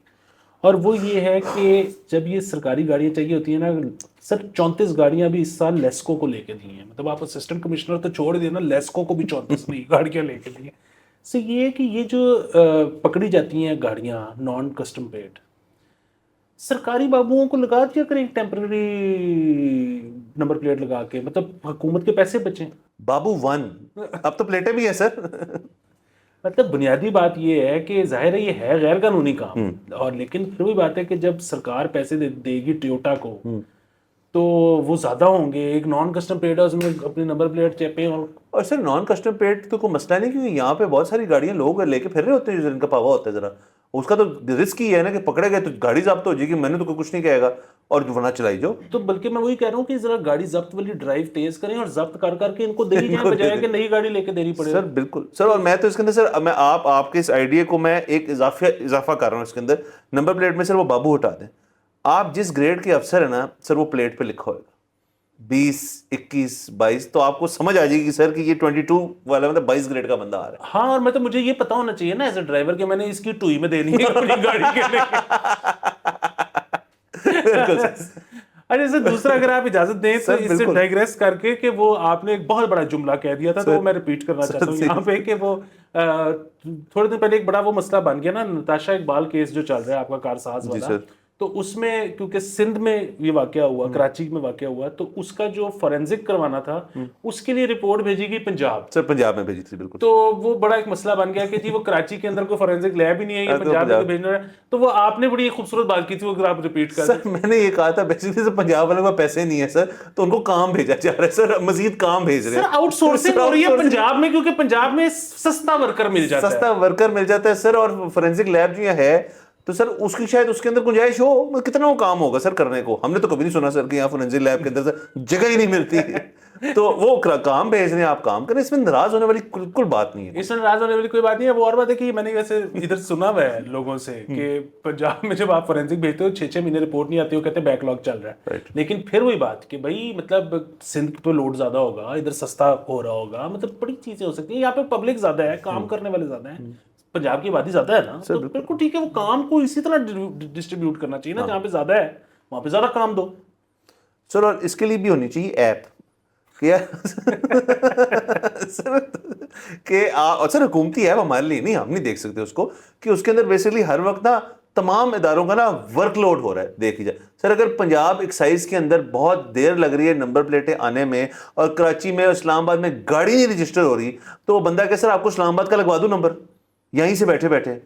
اور وہ یہ ہے کہ جب یہ سرکاری گاڑیاں چاہیے ہوتی ہیں نا سر, 34 گاڑیاں بھی اس سال لیسکو کو لے کے دی ہیں. مطلب آپ اسسٹنٹ کمشنر تو چھوڑ دیں نا, لیسکو کو بھی 34 نئی گاڑیاں لے کے دی ہیں. سو یہ ہے کہ یہ جو پکڑی جاتی ہیں گاڑیاں نان کسٹم پیڈ, سرکاری بابوؤں کو لگا دیا کریں ٹیمپرری نمبر پلیٹ لگا کے, مطلب حکومت کے پیسے بچیں. بابو 1 اب تو پلیٹیں بھی ہیں سر. مطلب بنیادی بات یہ ہے کہ ظاہر ہے یہ ہے غیر قانونی کام, اور لیکن پھر وہی بات ہے کہ جب سرکار پیسے دے گی ٹیوٹا کو تو وہ زیادہ ہوں گے. ایک نان کسٹم پیڈ ہے اس میں اپنی نمبر پلیٹ چیپیں. اور سر نان کسٹم پیڈ تو کوئی مسئلہ نہیں, کیونکہ یہاں پہ بہت ساری گاڑیاں لوگ لے کے پھر رہے ہوتے ہیں جن کا پاوا ہوتا ہے ذرا, اس کا تو رسک ہی ہے نا کہ پکڑے گئے تو گاڑی ضبط ہو جائے گی, میں نے تو کوئی کچھ نہیں کہے گا اور ورنہ چلائی جاؤ. تو بلکہ میں وہی کہہ رہا ہوں کہ ذرا گاڑی ضبط والی ڈرائیو تیز کریں اور ضبط کر کے ان کو دے جائیں بجائے کہ نئی گاڑی لے کے دینی پڑے. سر بالکل سر. اور میں تو اس کے اندر سر میں آپ کے اس آئیڈیا کو میں ایک اضافہ کر رہا ہوں اس کے اندر. نمبر پلیٹ میں سر وہ بابو ہٹا دیں. آپ جس گریڈ کے افسر ہیں نا سر وہ پلیٹ پہ لکھا ہوئے گا 20 21 22, تو آپ کو سمجھ آ جائے گی سر کہ یہ 22 والا مطلب 22 گریڈ کا بندہ آ رہا ہے. ہاں, اور مطلب مجھے یہ پتا ہونا چاہیے نا ایز اے ڈرائیور کہ میں نے اس کی ٹوئی میں دینی ہے اپنی گاڑی کے لیے. بالکل سر. اچھا سر, دوسرا اگر آپ اجازت دیں تو اس سے ڈائگریس کر کے کہ وہ آپ نے ایک بہت بڑا جملہ کہہ دیا تھا, تو وہ میں ریپیٹ کرنا چاہتا ہوں یہاں پہ کہ وہ تھوڑے دن پہلے ایک بڑا وہ مسئلہ بن گیا نا, نتاشا اقبال کیس جو چل رہا ہے آپ کا کارساز والا. تو اس میں کیونکہ سندھ میں یہ واقعہ ہوا, کراچی میں واقعہ ہوا, تو اس کا جو فورینزک کروانا تھا اس کے لیے رپورٹ بھیجی گئی پنجاب. سر پنجاب میں بھیجی تھی بالکل. تو وہ بڑا ایک مسئلہ بن گیا کہ جی وہ کراچی کے اندر کوئی فورینزک لیب ہی نہیں ہے, یہ پنجاب میں بھیجنا ہے. تو وہ آپ نے بڑی خوبصورت بات کی تھی, وہ اگر آپ ریپیٹ کر سر میں نے یہ کہا تھا بیسیکلی سر پنجاب والوں کو پیسے نہیں ہے سر, تو ان کو کام بھیجا جا رہا ہے سر, مزید کام بھیج رہے ہیں. سر آؤٹ سورسنگ ہو رہی ہے پنجاب میں, کیونکہ پنجاب میں سستا ورکر مل جاتا ہے. سستا ورکر مل جاتا ہے سر. اور فورینزک لیب جو ہے تو سر اس کی شاید اس کے اندر گنجائش ہو, کتنا وہ کام ہوگا سر کرنے کو. ہم نے تو کبھی نہیں سنا سر کہ یہاں فورینزک لیب کے اندر سر جگہ ہی نہیں ملتی. تو وہ کام بھیج رہے ہیں, آپ کام کریں, اس میں ناراض ہونے والی بالکل بات نہیں ہے. اس میں ناراض ہونے والی کوئی بات نہیں ہے. وہ اور بات ہے کہ میں نے ویسے ادھر سنا ہوا ہے لوگوں سے کہ پنجاب میں جب آپ فورینزک بھیجتے ہو 6 مہینے رپورٹ نہیں آتی, وہ کہتے ہیں بیک لاگ چل رہا ہے. لیکن پھر وہی بات کہ بھائی مطلب سندھ پہ لوڈ زیادہ ہوگا, ادھر سستا ہو رہا ہوگا, مطلب بڑی چیزیں ہو سکتی ہیں. یہاں پہ پبلک زیادہ ہے, کام کرنے والے زیادہ ہیں, پنجاب کی آبادی زیادہ ہے نا, تو بالکل ٹھیک ہے, وہ کام کو اسی طرح ڈسٹریبیوٹ کرنا چاہیے نا, جہاں پہ زیادہ ہے وہاں پہ زیادہ کام دو سر. اور اس کے لیے بھی ہونی چاہیے ایپ. کیا سر کہ سر حکومتی ایپ ہمارے لیے نہیں, ہم نہیں دیکھ سکتے اس کو, کہ اس کے اندر بیسکلی ہر وقت نا تمام اداروں کا نا ورک لوڈ ہو رہا ہے. دیکھی جائے سر, اگر پنجاب ایکسائز کے اندر بہت دیر لگ رہی ہے نمبر پلیٹیں آنے میں, اور کراچی میں اسلام آباد میں گاڑی نہیں رجسٹر ہو رہی, تو وہ بندہ کہ سر آپ کو اسلام آباد کا لگوا دوں نمبر یہیں سے بیٹھے بیٹھے,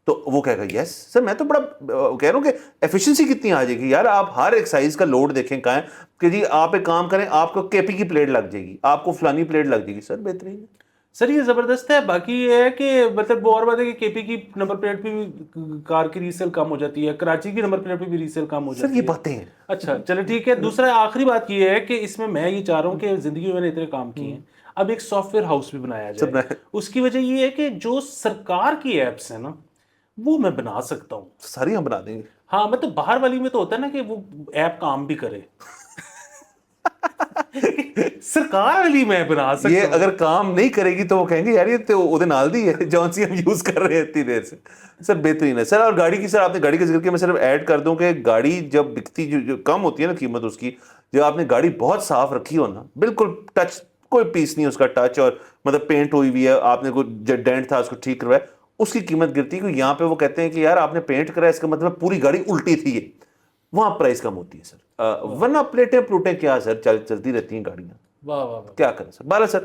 تو وہ کہے گا یس سر. میں تو بڑا کہہ رہا ہوں کہ ایفیشنسی کتنی آ جائے گی یار. آپ ہر ایکسائز کا لوڈ دیکھیں کہاں ہے کہ جی آپ ایک کام کریں, آپ کو کے پی کی پلیٹ لگ جائے گی, آپ کو فلانی پلیٹ لگ جائے گی. سر بہترین ہے سر, یہ زبردست ہے. باقی یہ ہے کہ مطلب وہ اور بات ہے کہ کے پی کی نمبر پلیٹ پہ بھی کار کی ریسیل کم ہو جاتی ہے, کراچی کی نمبر پلیٹ پہ بھی ریسیل کم ہو سر, جاتی یہ ہے. باتیں ہیں. اچھا چلے ٹھیک ہے. دوسرا آخری بات یہ ہے کہ اس میں یہ چاہ رہا ہوں کہ زندگی میں میں نے اتنے کام کیے ہیں, اب ایک سافٹ ویئر ہاؤس بھی بنایا جائے. اس کی وجہ یہ ہے کہ جو سرکار کی ایپس ہیں نا وہ میں بنا سکتا ہوں. ساری ہم بنا دیں گے. ہاں مطلب باہر والی میں تو ہوتا ہے نا کہ وہ ایپ کام بھی کرے, سرکار والی میں بنا سکتا یہ ہوں. اگر کام نہیں کرے گی تو وہ کہیں گے یار یہ تو وہ نال دی ہے جون سی ہم یوز کر رہے ہیں اتنی دیر سے. سر بہترین ہے سر. اور گاڑی کی سر آپ نے گاڑی کا ذکر کیا, میں صرف ایڈ کر دوں کہ گاڑی جب بکتی جو کم ہوتی ہے نا قیمت اس کی, جب آپ نے گاڑی بہت صاف رکھی ہو نا, بالکل ٹچ کوئی پیس نہیں اس کا ٹچ, اور مطلب پینٹ ہوئی ہوئی ہے, آپ نے کوئی ڈینٹ تھا اس کو ٹھیک کروایا, اس کی قیمت گرتی ہے. یہاں پہ وہ کہتے ہیں کہ یار آپ نے پینٹ کرایا, اس کا مطلب پوری گاڑی الٹی تھی, یہ وہاں پرائز کم ہوتی ہے سر. ورنہ پلیٹیں پلوٹیں کیا سر چلتی رہتی ہیں گاڑیاں, واہ واہ واہ. کیا کریں سر. بہرحال سر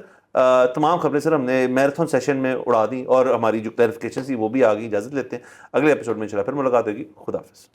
تمام خبریں سر ہم نے میراتھن سیشن میں اڑا دیں, اور ہماری جو کلیریفیکیشن تھی وہ بھی آ گئی. اجازت لیتے ہیں, اگلے ایپیسوڈ میں انشاءاللہ پھر ملاقات ہوگی. خدا حافظ.